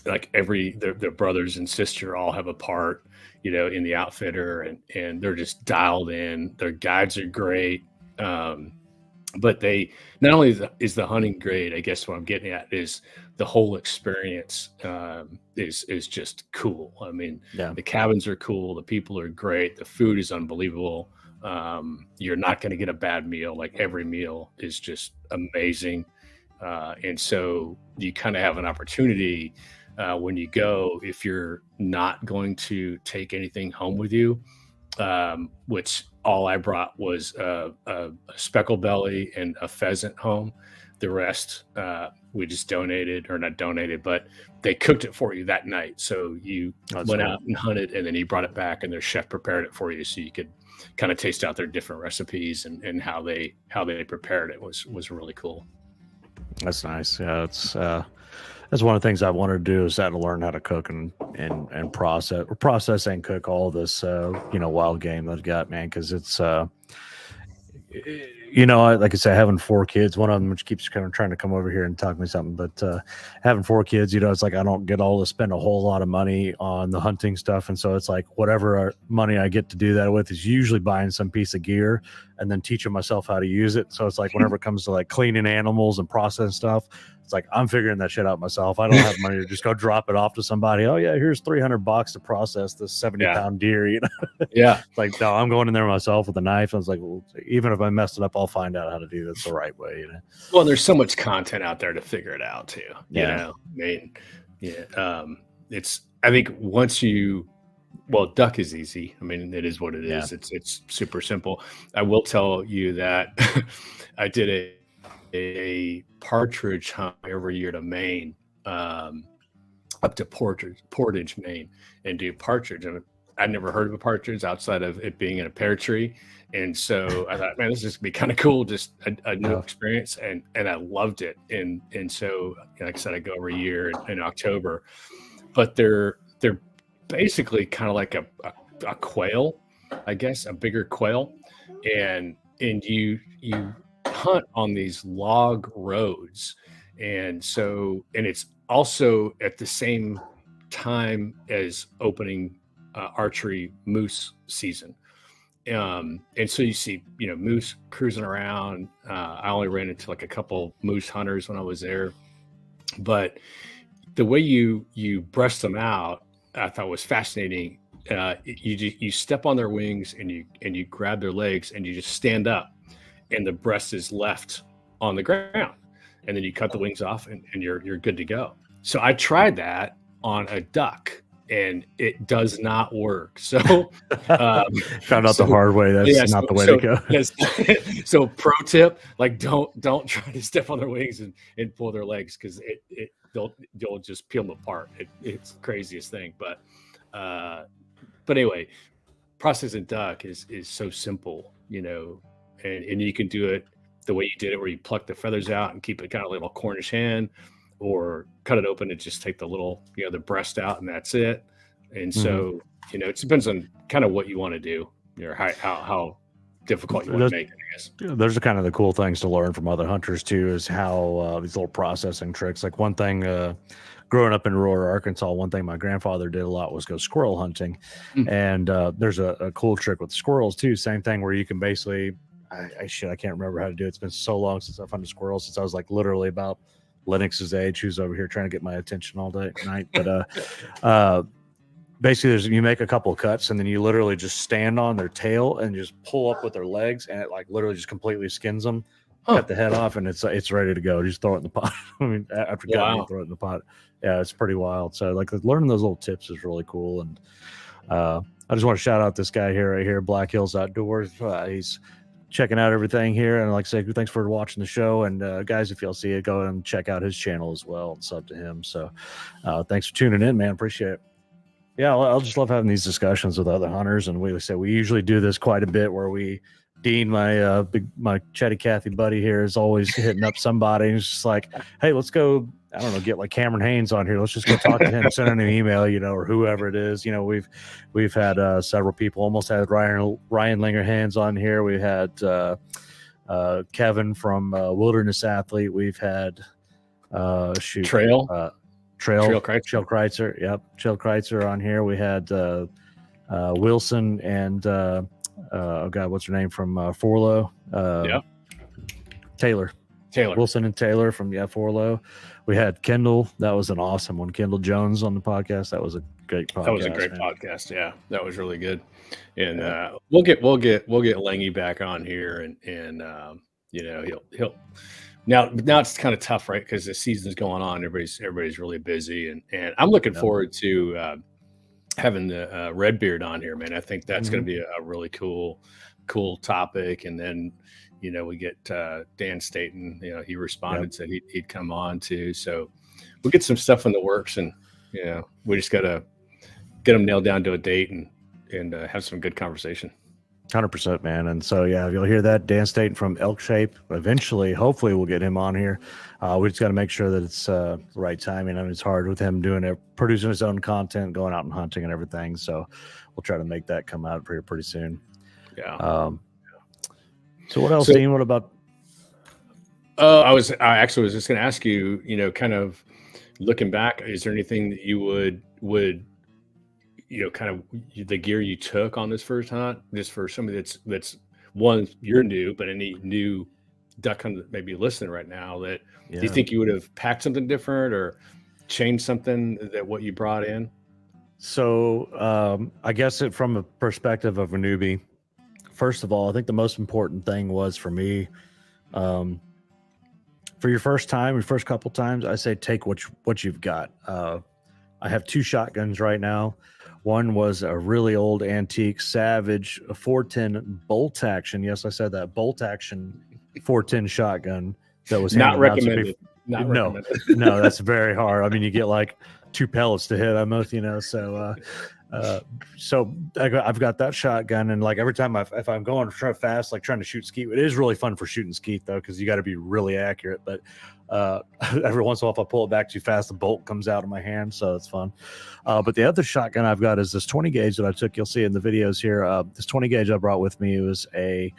like their brothers and sister all have a part, in the outfitter, and they're just dialed in. Their guides are great. But they not only is the hunting great, I guess what I'm getting at is the whole experience is just cool. I mean, Yeah, the cabins are cool, the people are great, the food is unbelievable. You're not going to get a bad meal. Like every meal is just amazing, and so you kind of have an opportunity when you go, if you're not going to take anything home with you, which all I brought was a speckle belly and a pheasant home. The rest we just donated, or not donated, but they cooked it for you that night. So you that's went cool. out and hunted, and then you brought it back, and their chef prepared it for you, so you could kind of taste out their different recipes and how they prepared it was really cool. That's nice. Yeah, that's one of the things I wanted to do is that to learn how to cook and process and cook all this wild game that I've got, man, because it's like I said, having 4 kids, one of them which keeps kind of trying to come over here and talk to me something, but having 4 kids, it's like I don't get all to spend a whole lot of money on the hunting stuff, and so it's like whatever money I get to do that with is usually buying some piece of gear and then teaching myself how to use it. So it's like whenever it comes to like cleaning animals and processing stuff, it's like I'm figuring that shit out myself. I don't have money to just go drop it off to somebody. Oh yeah, here's $300 to process this 70-pound deer. Yeah. It's like, no, I'm going in there myself with a knife. I was like, well, even if I messed it up, I'll find out how to do this the right way. Well, there's so much content out there to figure it out too. Yeah. I mean, yeah. I think duck is easy. I mean, it is what it is. Yeah. It's super simple. I will tell you that I did a partridge hunt every year to Maine, up to Portage, Maine, and do partridge. And I'd never heard of a partridge outside of it being in a pear tree. And so I thought, man, this is gonna be kind of cool, just a new experience, and I loved it. And so, like I said, I go every year in October, but they're basically kind of like a quail, I guess, a bigger quail, and you hunt on these log roads, and it's also at the same time as opening archery moose season. And so you see, moose cruising around. I only ran into like a couple moose hunters when I was there, but the way you brush them out, I thought was fascinating. you step on their wings and you grab their legs and you just stand up, and the breast is left on the ground, and then you cut the wings off and you're good to go. So I tried that on a duck, and it does not work. So Found out the so hard way. That's yeah, not the way to go. yes. So pro tip, like don't try to step on their wings and pull their legs, because you'll just peel them apart. It's the craziest thing. But anyway, processing duck is so simple, and you can do it the way you did it, where you pluck the feathers out and keep it kind of like a Cornish hen, or cut it open and just take the little, the breast out, and that's it. And so, it depends on kind of what you want to do, or how difficult you want to make it, I guess. Those are kind of the cool things to learn from other hunters too, is how these little processing tricks. Like one thing, growing up in rural Arkansas, one thing my grandfather did a lot was go squirrel hunting. And there's a cool trick with squirrels too. Same thing, where you can basically, I can't remember how to do it. It's been so long since I've hunted squirrels, since I was like literally about Lennox's age, who's over here trying to get my attention all day night. But basically, you make a couple of cuts, and then you literally just stand on their tail and just pull up with their legs, and it like literally just completely skins them. Cut the head off, and it's ready to go. Just throw it in the pot. I mean, after cutting it, throw it in the pot. Yeah, it's pretty wild. So like learning those little tips is really cool. And I just want to shout out this guy here, right here, Black Hills Outdoors. He's checking out everything here, and like I say, thanks for watching the show. And guys, if y'all see it, go and check out his channel as well and sub to him. So thanks for tuning in, man. Appreciate it. Yeah, I'll just love having these discussions with other hunters. And we usually do this quite a bit, where Dean, my chatty Cathy buddy here, is always hitting up somebody, and he's just like, hey, let's go, I don't know, get like Cameron Haynes on here. Let's just go talk to him, send him an email, or whoever it is. We've had several people, almost had Ryan Lingerhands on here. We had Kevin from Wilderness Athlete. We've had Trail Kreitzer. Yep, Trail Kreitzer on here. We had Wilson and oh God, what's her name from Forlow? Taylor Wilson and Taylor from Forlow. We had Kendall. That was an awesome one. Kendall Jones on the podcast. That was a great podcast. That was a great podcast. Yeah, that was really good. And we'll get Langy back on here, and he'll now it's kind of tough, right? Because the season's going on. Everybody's really busy, and I'm looking forward to having the Redbeard on here, man. I think that's going to be a really cool topic. And then, we get Dan Staten, he responded, said he'd come on too. So we'll get some stuff in the works, and, we just got to get them nailed down to a date and have some good conversation. 100%, man. And so, you'll hear that. Dan Staten from Elk Shape. Eventually, hopefully we'll get him on here. We just got to make sure that it's the right timing. I mean, it's hard with him producing his own content, going out and hunting and everything. So we'll try to make that come out pretty soon. Yeah. So what else, Dean? What about? I actually was just going to ask you, kind of looking back, is there anything that you would kind of the gear you took on this first hunt, just for somebody that's one, you're new, but any new duck hunter that may be listening right now, that do you think you would have packed something different or changed something that what you brought in? So I guess from a perspective of a newbie, first of all, I think the most important thing was for me, for your first couple times, I say take what you've got. I have 2 shotguns right now. One was a really old antique Savage 410 bolt action. Yes, I said that, bolt action 410 shotgun that was not recommended. Recommended. No, that's very hard. I mean, you get like 2 pellets to hit almost, so I've got that shotgun, and like every time if I'm going fast, like trying to shoot skeet, it is really fun for shooting skeet though, because you got to be really accurate. But every once in a while, if I pull it back too fast, the bolt comes out of my hand, so it's fun. But the other shotgun I've got is this 20 gauge that I took. You'll see in the videos here. This 20 gauge I brought with me was a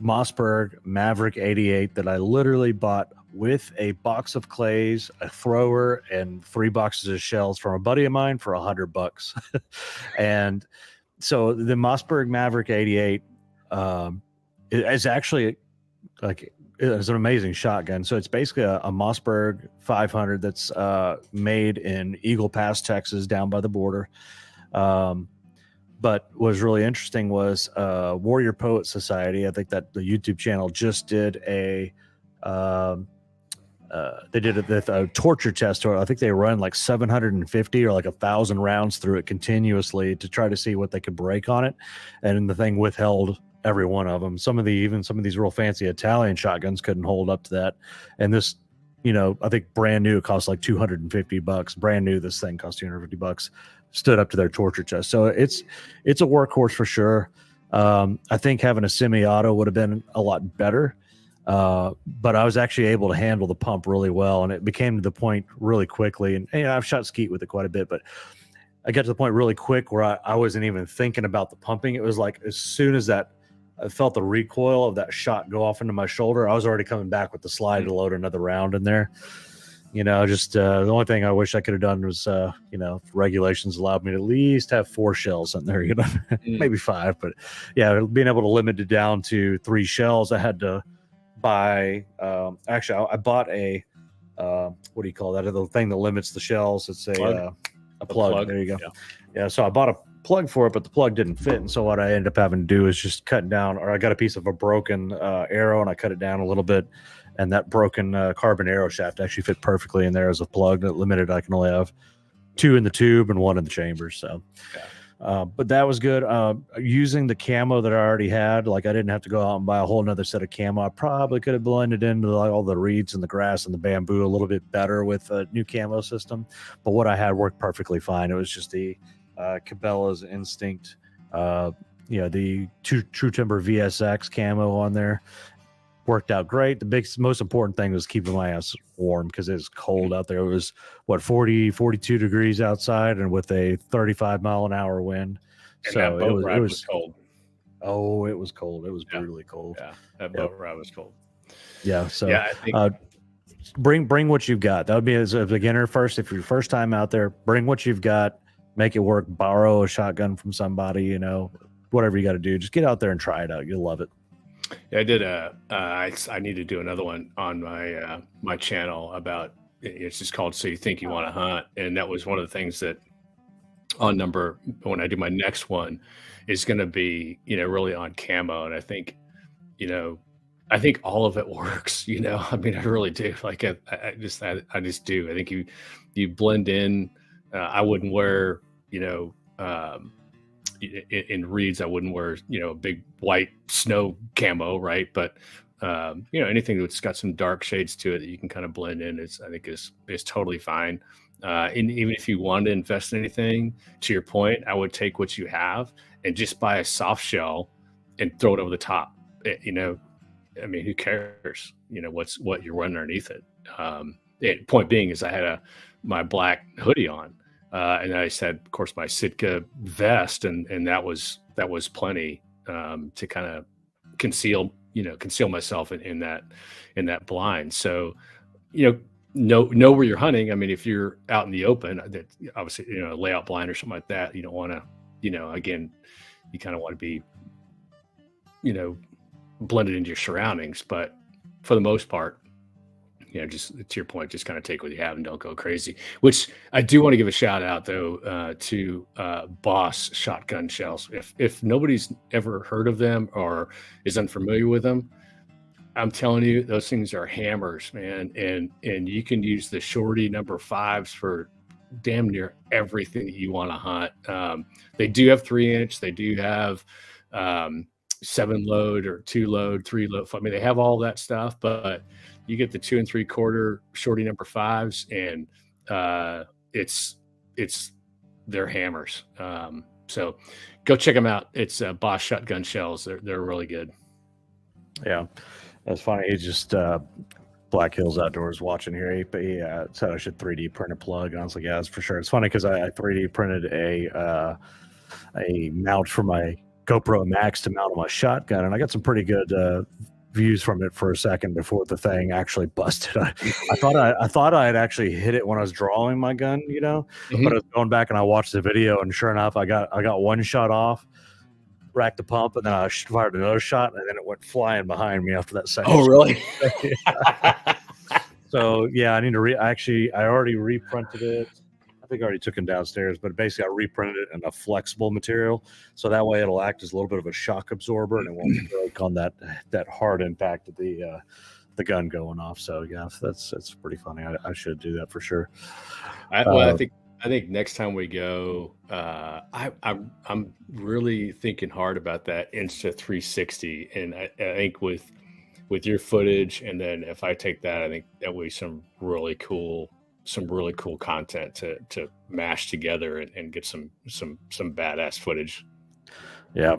Mossberg Maverick 88 that I literally bought with a box of clays, a thrower, and 3 boxes of shells from a buddy of mine for $100. And so the Mossberg Maverick 88 is actually it's an amazing shotgun. So it's basically a Mossberg 500 that's made in Eagle Pass, Texas, down by the border. But what was really interesting was Warrior Poet Society. I think that the YouTube channel just did a they did a torture test, or I think they run like 750 or like 1,000 rounds through it continuously to try to see what they could break on it, and the thing withheld every one of them. Even some of these real fancy Italian shotguns couldn't hold up to that, and this, I think brand new, it cost like $250. Brand new, this thing cost $250. Stood up to their torture test, so it's a workhorse for sure. I think having a semi-auto would have been a lot better. But I was actually able to handle the pump really well, and it became to the point really quickly. And I've shot skeet with it quite a bit, but I got to the point really quick where I wasn't even thinking about the pumping. It was like as soon as I felt the recoil of that shot go off into my shoulder, I was already coming back with the slide to load another round in there. Just the only thing I wish I could have done was, regulations allowed me to at least have 4 shells in there, maybe 5. But yeah, being able to limit it down to 3 shells, I had to buy I bought a what do you call that, the thing that limits the shells. It's a plug. There you go. Yeah, so I bought a plug for it, but the plug didn't fit, and so what I ended up having to do is just cutting down, or I got a piece of a broken arrow and I cut it down a little bit, and that broken carbon arrow shaft actually fit perfectly in there as a plug that limited. I can only have 2 in the tube and 1 in the chamber, so but that was good. Using the camo that I already had, like I didn't have to go out and buy a whole nother set of camo. I probably could have blended into all the reeds and the grass and the bamboo a little bit better with a new camo system, but what I had worked perfectly fine. It was just the Cabela's Instinct, the True Timber VSX camo on there. Worked out great. The most important thing was keeping my ass warm because it was cold out there. It was 42 degrees outside, and with a 35-mile-an-hour wind. And so it was cold. Oh, it was cold. It was brutally cold. Yeah, that boat ride was cold. Yeah. So I think bring what you've got. That would be, as a beginner first. If you're first time out there, bring what you've got. Make it work. Borrow a shotgun from somebody. Whatever you got to do. Just get out there and try it out. You'll love it. Yeah, I did I need to do another one on my my channel about, it's just called So You Think You Want to Hunt, and that was one of the things that when I do my next one is going to be really on camo. And I think all of it works. I mean, I really do. Like I just do. I think you blend in. I wouldn't wear in reeds, I wouldn't wear a big white snow camo, right? But anything that's got some dark shades to it that you can kind of blend in is totally fine. And even if you want to invest in anything, to your point, I would take what you have and just buy a soft shell and throw it over the top. I mean, who cares? What you're running underneath it. Point being is I had my black hoodie on. And I just had, of course, my Sitka vest, and that was plenty to kind of conceal myself in that blind. So, know where you're hunting. I mean, if you're out in the open, that obviously, a layout blind or something like that, you don't want to, again, you kind of want to be, blended into your surroundings. But for the most part, just to your point, just kind of take what you have and don't go crazy. Which I do want to give a shout out though to Boss shotgun shells. If nobody's ever heard of them or is unfamiliar with them, I'm telling you, those things are hammers, man. And you can use the shorty number 5s for damn near everything that you want to hunt. They do have 3-inch. They do have 7 load or 2 load, 3 load. I mean, they have all that stuff, but you get the 2 3/4 shorty number 5s, and they're hammers. So go check them out. It's Boss shotgun shells. They're really good. Yeah, that's funny. He's just Black Hills Outdoors watching here. He said I should 3D print a plug, and I was like, yeah, that's for sure. It's funny because I 3D printed a mount for my GoPro Max to mount on my shotgun, and I got some pretty good views from it for a second before the thing actually busted. I thought I had actually hit it when I was drawing my gun, Mm-hmm. But I was going back and I watched the video, and sure enough, I got one shot off, racked the pump, and then I fired another shot, and then it went flying behind me after that second. Oh, really? So yeah, I need to I already reprinted it. I think I already took them downstairs, but basically I reprinted it in a flexible material, so that way it'll act as a little bit of a shock absorber and it won't break on that hard impact of the gun going off. So yeah, that's pretty funny. I should do that for sure. I think next time we go, I'm really thinking hard about that Insta360, and I think with your footage, and then if I take that, I think that will be some really cool content to mash together and get some badass footage. Yeah.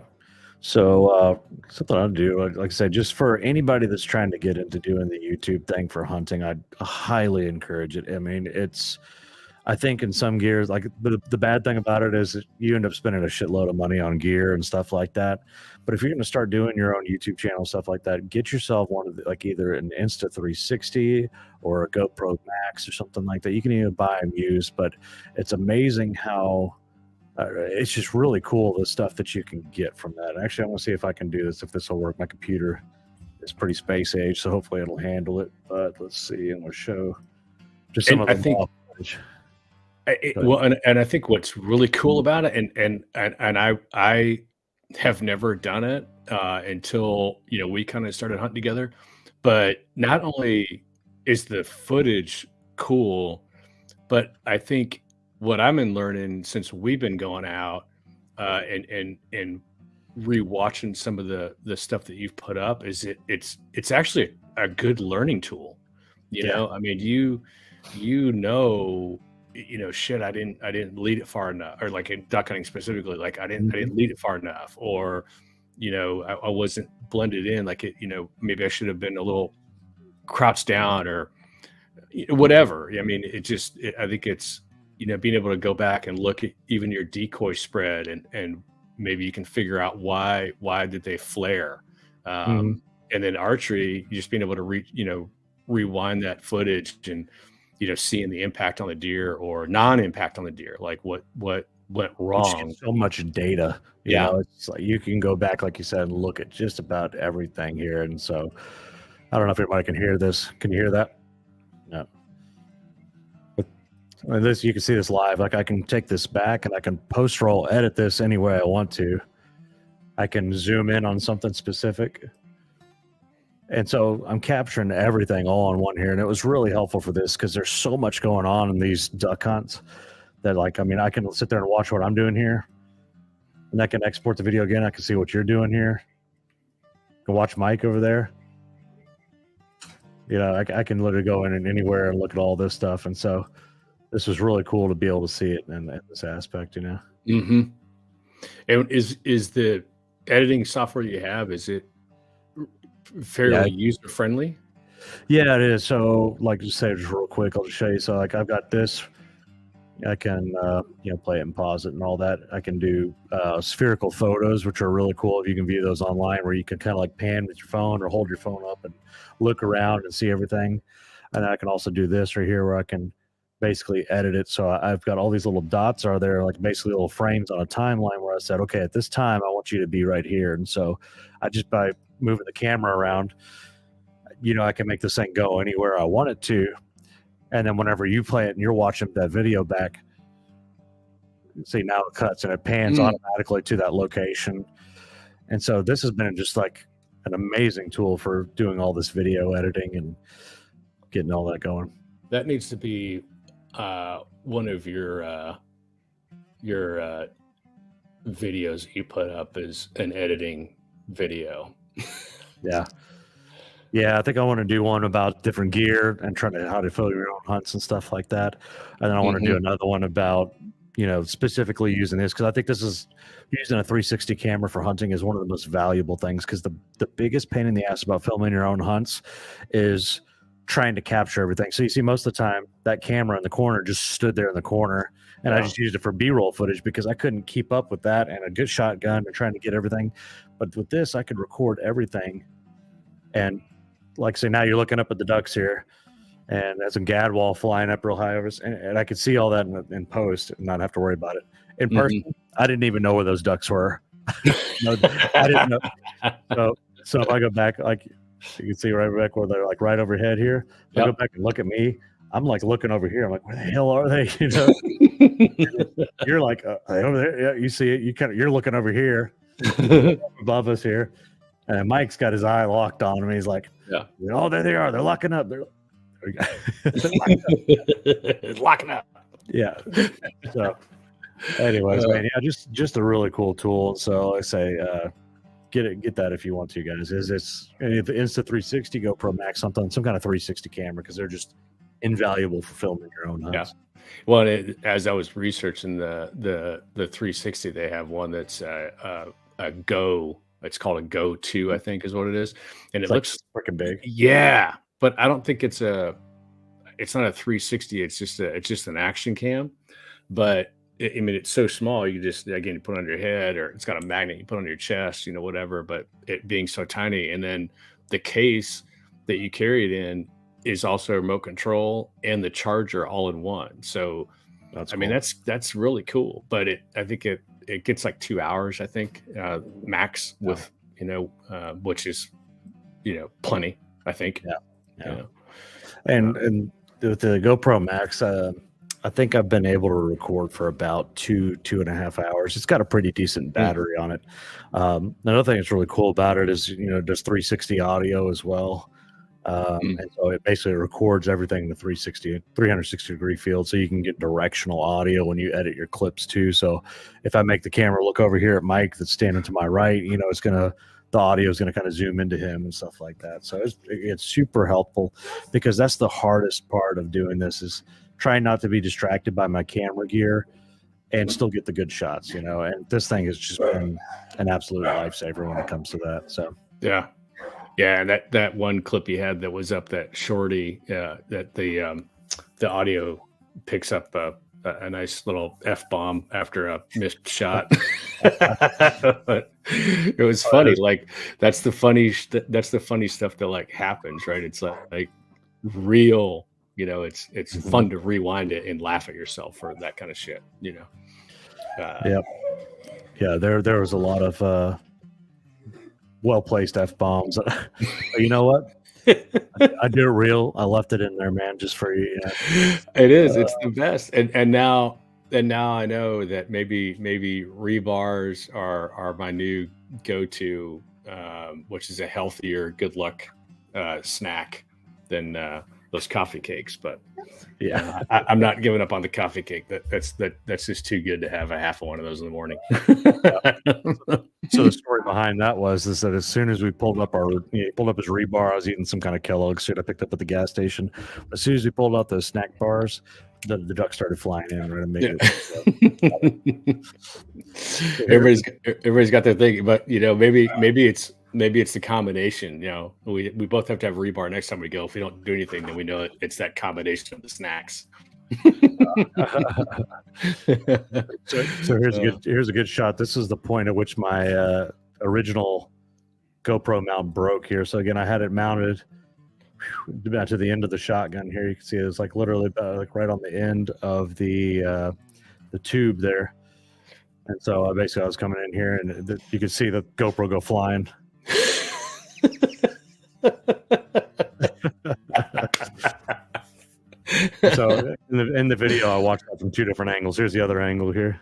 So something I'll do, like I said, just for anybody that's trying to get into doing the YouTube thing for hunting, I'd highly encourage it. I mean, I think in some gears, like the bad thing about it is that you end up spending a shitload of money on gear and stuff like that. But if you're going to start doing your own YouTube channel, stuff like that, get yourself one of like either an Insta360 or a GoPro Max or something like that. You can even buy them used, but it's amazing how it's just really cool, the stuff that you can get from that. Actually, I want to see if I can do this, if this will work. My computer is pretty space age, so hopefully it'll handle it. But let's see, and we'll show just some of the raw footage. And I think what's really cool about it, and I have never done it until we kind of started hunting together. But not only is the footage cool, but I think what I've been learning since we've been going out and rewatching some of the stuff that you've put up is it's actually a good learning tool. I mean, shit, I didn't lead it far enough, or like in duck hunting specifically, like I didn't lead it far enough, or I wasn't blended in, like maybe I should have been a little crouched down or whatever. I mean, I think it's being able to go back and look at even your decoy spread and maybe you can figure out why did they flare, and then archery, just being able to rewind that footage and seeing the impact on the deer or non-impact on the deer, like what went wrong. So much data, it's like you can go back, like you said, and look at just about everything here. And so I don't know if everybody can hear this. Can you hear that? No. And this, you can see this live. Like I can take this back and I can post roll edit this any way I want to. I can zoom in on something specific. And so I'm capturing everything all in one here. And it was really helpful for this because there's so much going on in these duck hunts that, like, I mean, I can sit there and watch what I'm doing here. And I can export the video again. I can see what you're doing here. I can watch Mike over there. I can literally go in and anywhere and look at all this stuff. And so this was really cool to be able to see it in this aspect, Mm-hmm. And is the editing software you have, is it fairly user friendly? Yeah, it is. So like just say just real quick, I'll just show you. So like I've got this, I can play it and pause it and all that. I can do spherical photos, which are really cool. If you can view those online, where you can kind of like pan with your phone or hold your phone up and look around and see everything. And then I can also do this right here, where I can basically edit it. So I've got all these little dots are there, like basically little frames on a timeline, where I said, okay, at this time I want you to be right here. And so I just, by moving the camera around, I can make this thing go anywhere I want it to. And then whenever you play it and you're watching that video back, see, now it cuts and it pans automatically to that location. And so this has been just like an amazing tool for doing all this video editing and getting all that going. That needs to be one of your videos you put up, as an editing video. Yeah, I think I want to do one about different gear and trying to how to fill your own hunts and stuff like that. And then I want to do another one about, specifically using this, because I think this is using a 360 camera for hunting is one of the most valuable things, because the biggest pain in the ass about filming your own hunts is trying to capture everything. So you see, most of the time that camera in the corner just stood there in the corner, and I just used it for B-roll footage because I couldn't keep up with that and a good shotgun and trying to get everything. But with this, I could record everything. And like I say, now you're looking up at the ducks here, and there's some gadwall flying up real high over us, and I could see all that in post and not have to worry about it. In person, I didn't even know where those ducks were. I didn't know. So if I go back, like you can see right back where they're like right overhead here. If I go back and look at me, I'm like looking over here. I'm like, where the hell are they? You're like over there. Yeah, you see it. You're looking over here above us here, and Mike's got his eye locked on him. He's like, Yeah. oh, there they are. They're locking up. They're locking up. Yeah. So, anyways, man, yeah, just a really cool tool. So I say, get that if you want to, guys. It's the Insta360 GoPro Max, some kind of 360 camera, because they're just invaluable for filming your own hunts. Yeah. Well, as I was researching the 360, they have one that's a Go. It's called a Go 2, I think, is what it is, and it looks freaking big. Yeah, but I don't think it's not a 360. It's just an action cam, but I mean, it's so small. You just, again, you put it on your head, or it's got a magnet you put on your chest, whatever. But it being so tiny, and then the case that you carry it in is also remote control and the charger all in one. So, I mean, that's really cool. But I think it gets like 2 hours, I think, max with, which is, plenty, I think. Yeah. And with the GoPro Max, I think I've been able to record for about 2.5 hours. It's got a pretty decent battery on it. Another thing that's really cool about it is, does 360 audio as well. And so it basically records everything in the 360 degree field, so you can get directional audio when you edit your clips too. So if I make the camera look over here at Mike that's standing to my right, the audio is going to kind of zoom into him and stuff like that. So it's super helpful, because that's the hardest part of doing this, is trying not to be distracted by my camera gear and still get the good shots, and this thing has just been an absolute lifesaver when it comes to that. So yeah, and that one clip you had that was up, that shorty, that the audio picks up a nice little F-bomb after a missed shot. But it was funny. Like, that's the funny stuff that like happens, right? It's like real, it's fun to rewind it and laugh at yourself for that kind of shit, Yeah, there was a lot of well-placed F-bombs. You know what? I did it real. I left it in there, man, just for you. It is. It's the best. And now I know that maybe rebars are my new go-to, which is a healthier, good luck snack than those coffee cakes. But yeah, I'm not giving up on the coffee cake. That's just too good to have a half of one of those in the morning. So the story behind that is that as soon as we pulled up his rebar, I was eating some kind of Kellogg's shit I picked up at the gas station. As soon as we pulled out the snack bars, the duck started flying in, right? Everybody's got their thing, but maybe it's the combination. We both have to have rebar next time we go. If we don't do anything, then we know it's that combination of the snacks. So here's a good shot. This is the point at which my original GoPro mount broke here. So again, I had it mounted to the end of the shotgun here. You can see it's like literally like right on the end of the tube there. And so I was coming in here, and you could see the GoPro go flying. So in the video, I watched that from two different angles. Here's the other angle here.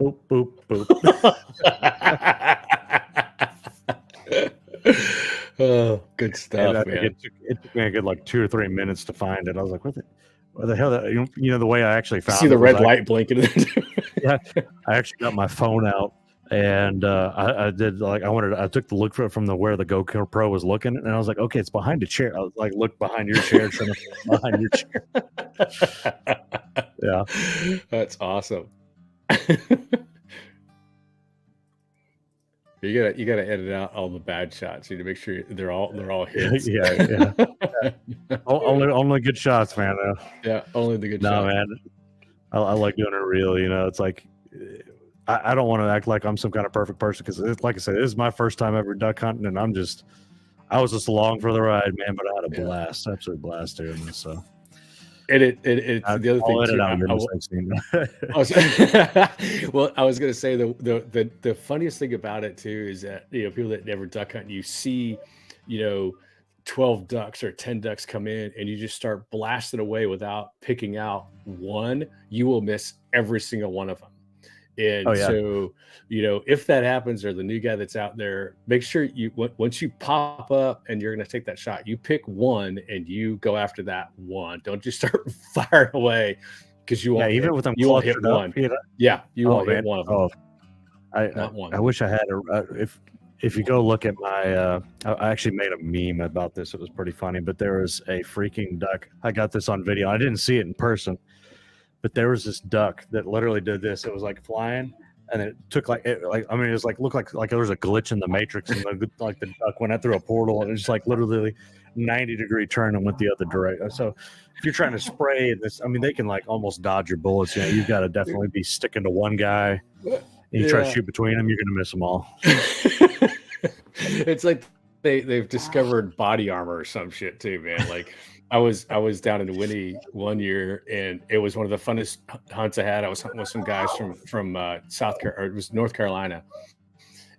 Boop, boop, boop. Oh, good stuff, man. It took me a good like 2 or 3 minutes to find it. I was like, what the hell? The way I actually found it. See the red light blinking. Yeah, I actually got my phone out, and I did like I took the look for it from where the GoPro was looking, and I was like, okay, it's behind a chair. I was like, look behind your chair, behind your chair. Yeah, that's awesome. You gotta edit out all the bad shots. You need to make sure they're all hits. Yeah. only good shots, man. Yeah, only the good shots. No, man. I like doing it real. It's like I don't want to act like I'm some kind of perfect person, because, like I said, this is my first time ever duck hunting, and I was just along for the ride, man. But I had a blast, absolute blast doing this. So. And it's the other thing too. Well, I was going to say the funniest thing about it too is that people that never duck hunt, you see, 12 ducks or 10 ducks come in and you just start blasting away without picking out one, you will miss every single one of them. Oh And yeah. so, if that happens, or the new guy that's out there, make sure once you pop up and you're going to take that shot, you pick one and you go after that one. Don't just start firing away, because Yeah, even with them you won't hit clustered up, one. Yeah, you oh won't hit man. one of them. Oh, I Not one. I wish I had if you go look at my I actually made a meme about this. It was pretty funny, but there was a freaking duck. I got this on video. I didn't see it in person, but there was this duck that literally did this. It was like flying, and it took it was like looked like there was a glitch in the matrix, and the duck went out through a portal, and it was like literally 90-degree turn and went the other direction. So if you're trying to spray this, I mean, they can like almost dodge your bullets. You've got to definitely be sticking to one guy. And you try to shoot between them, you're gonna miss them all. It's like they've discovered body armor or some shit too, man. Like I was down in Winnie one year, and it was one of the funnest hunts I had. I was hunting with some guys from it was North Carolina,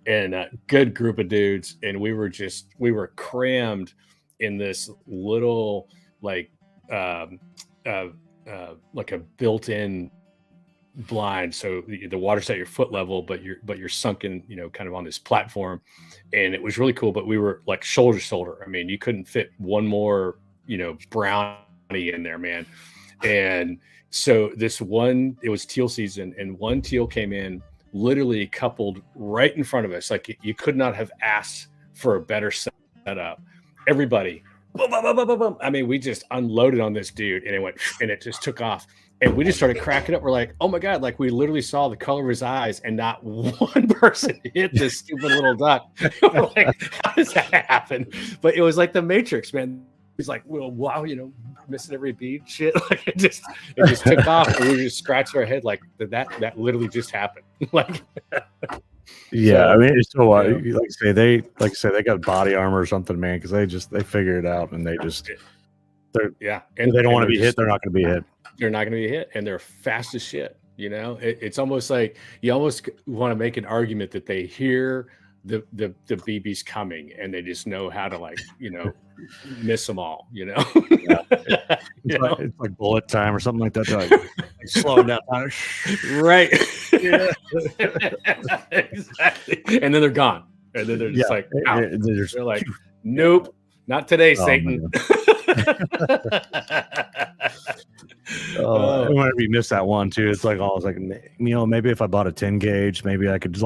and a good group of dudes, and we were crammed in this little like like a built-in blind, so the water's at your foot level, but you're sunken, kind of on this platform, and it was really cool. But we were like shoulder to shoulder. I mean, you couldn't fit one more brownie in there, man. And so it was teal season, and one teal came in, literally coupled right in front of us. Like you could not have asked for a better setup. Everybody, boom, boom, boom, boom, boom. I mean, we just unloaded on this dude, and it just took off. And we just started cracking up. We're like, oh my God, like we literally saw the color of his eyes, and not one person hit this stupid little duck. We're like, how does that happen? But it was like the Matrix, man. He's like, well, wow, missing every beat, shit. Like it just took off, and we just scratched our head like that literally just happened. Like, yeah, I mean, it's so like I say they got body armor or something, man, because they figure it out, and and they don't want to be hit. They're not going to be hit. They're not going to be hit, and they're fast as shit. It's almost like you almost want to make an argument that they hear the BBs coming, and they just know how to miss them all. Yeah. It's like bullet time or something like that. Like slowing down, right? Yeah. Exactly. And then they're gone, and then they're just like, out. They're like, nope, not today, Satan. Whenever you miss that one too, it's like always like, maybe if I bought a 10 gauge, maybe I could just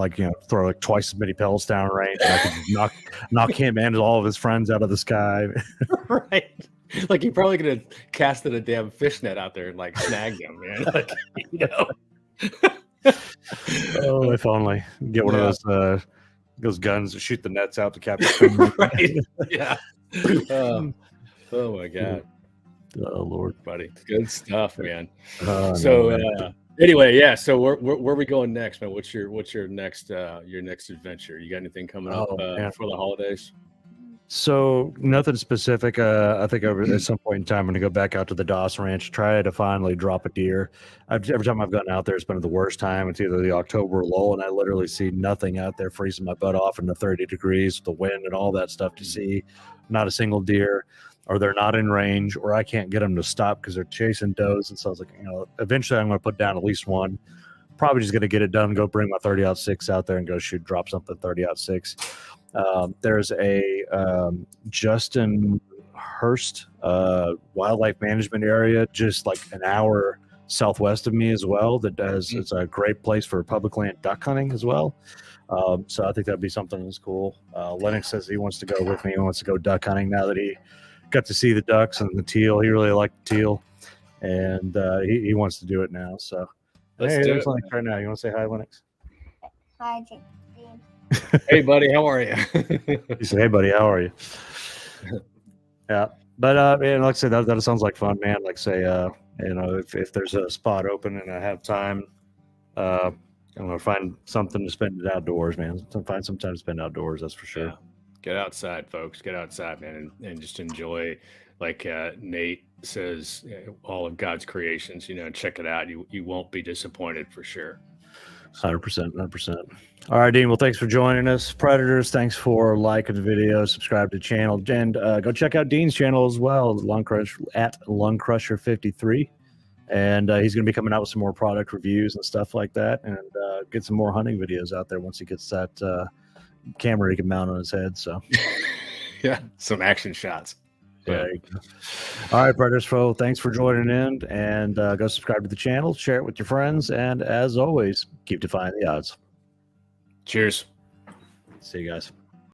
throw like twice as many pellets down range, and I could just knock him and all of his friends out of the sky. Right. Like he probably could have casted a damn fishnet out there and like snagged him, man. Like, Oh, if only get one of those guns to shoot the nets out to capture. Right. Yeah. Oh my God. Oh Lord, buddy, good stuff, man. Anyway, yeah. So where are we going next, man? What's your next adventure? You got anything coming up for the holidays? So nothing specific. I think at some point in time, I'm going to go back out to the Doss Ranch, try to finally drop a deer. Every time I've gotten out there, it's been the worst time. It's either the October lull, and I literally see nothing out there, freezing my butt off in the 30 degrees, the wind and all that stuff to see. Not a single deer, or they're not in range, or I can't get them to stop because they're chasing does. And so I was like, eventually I'm going to put down at least one. Probably just going to get it done, go bring my 30-06 out there and go drop something 30-06. There's a Justin Hurst wildlife management area just like an hour southwest of me as well that does it's a great place for public land duck hunting as well. So I think that'd be something that's cool. Lennox says he wants to go with me. He wants to go duck hunting now that he got to see the ducks and the teal. He really liked the teal, and he wants to do it now. So let's do it right now. You want to say hi, Lennox? Hi, James. Hey, buddy, how are you? He said, "Hey, buddy, how are you?" Yeah, but man, like I said, that sounds like fun, man. Like say, if there's a spot open and I have time, I'm gonna find something to spend it outdoors, man. Find some time to spend outdoors. That's for sure. Yeah. Get outside, folks. Get outside, man, and just enjoy. Like Nate says, all of God's creations. Check it out. You won't be disappointed for sure. 100%, 100%. All right, Dean. Well, thanks for joining us, Predators. Thanks for liking the video, subscribe to the channel, and go check out Dean's channel as well, Lung Crush at Lung Crusher 53. And he's going to be coming out with some more product reviews and stuff like that, and get some more hunting videos out there once he gets that camera he can mount on his head. So, yeah, some action shots. Yeah. All right, Predators, thanks for joining in, and go subscribe to the channel, share it with your friends, and as always, keep defying the odds. Cheers. See you guys.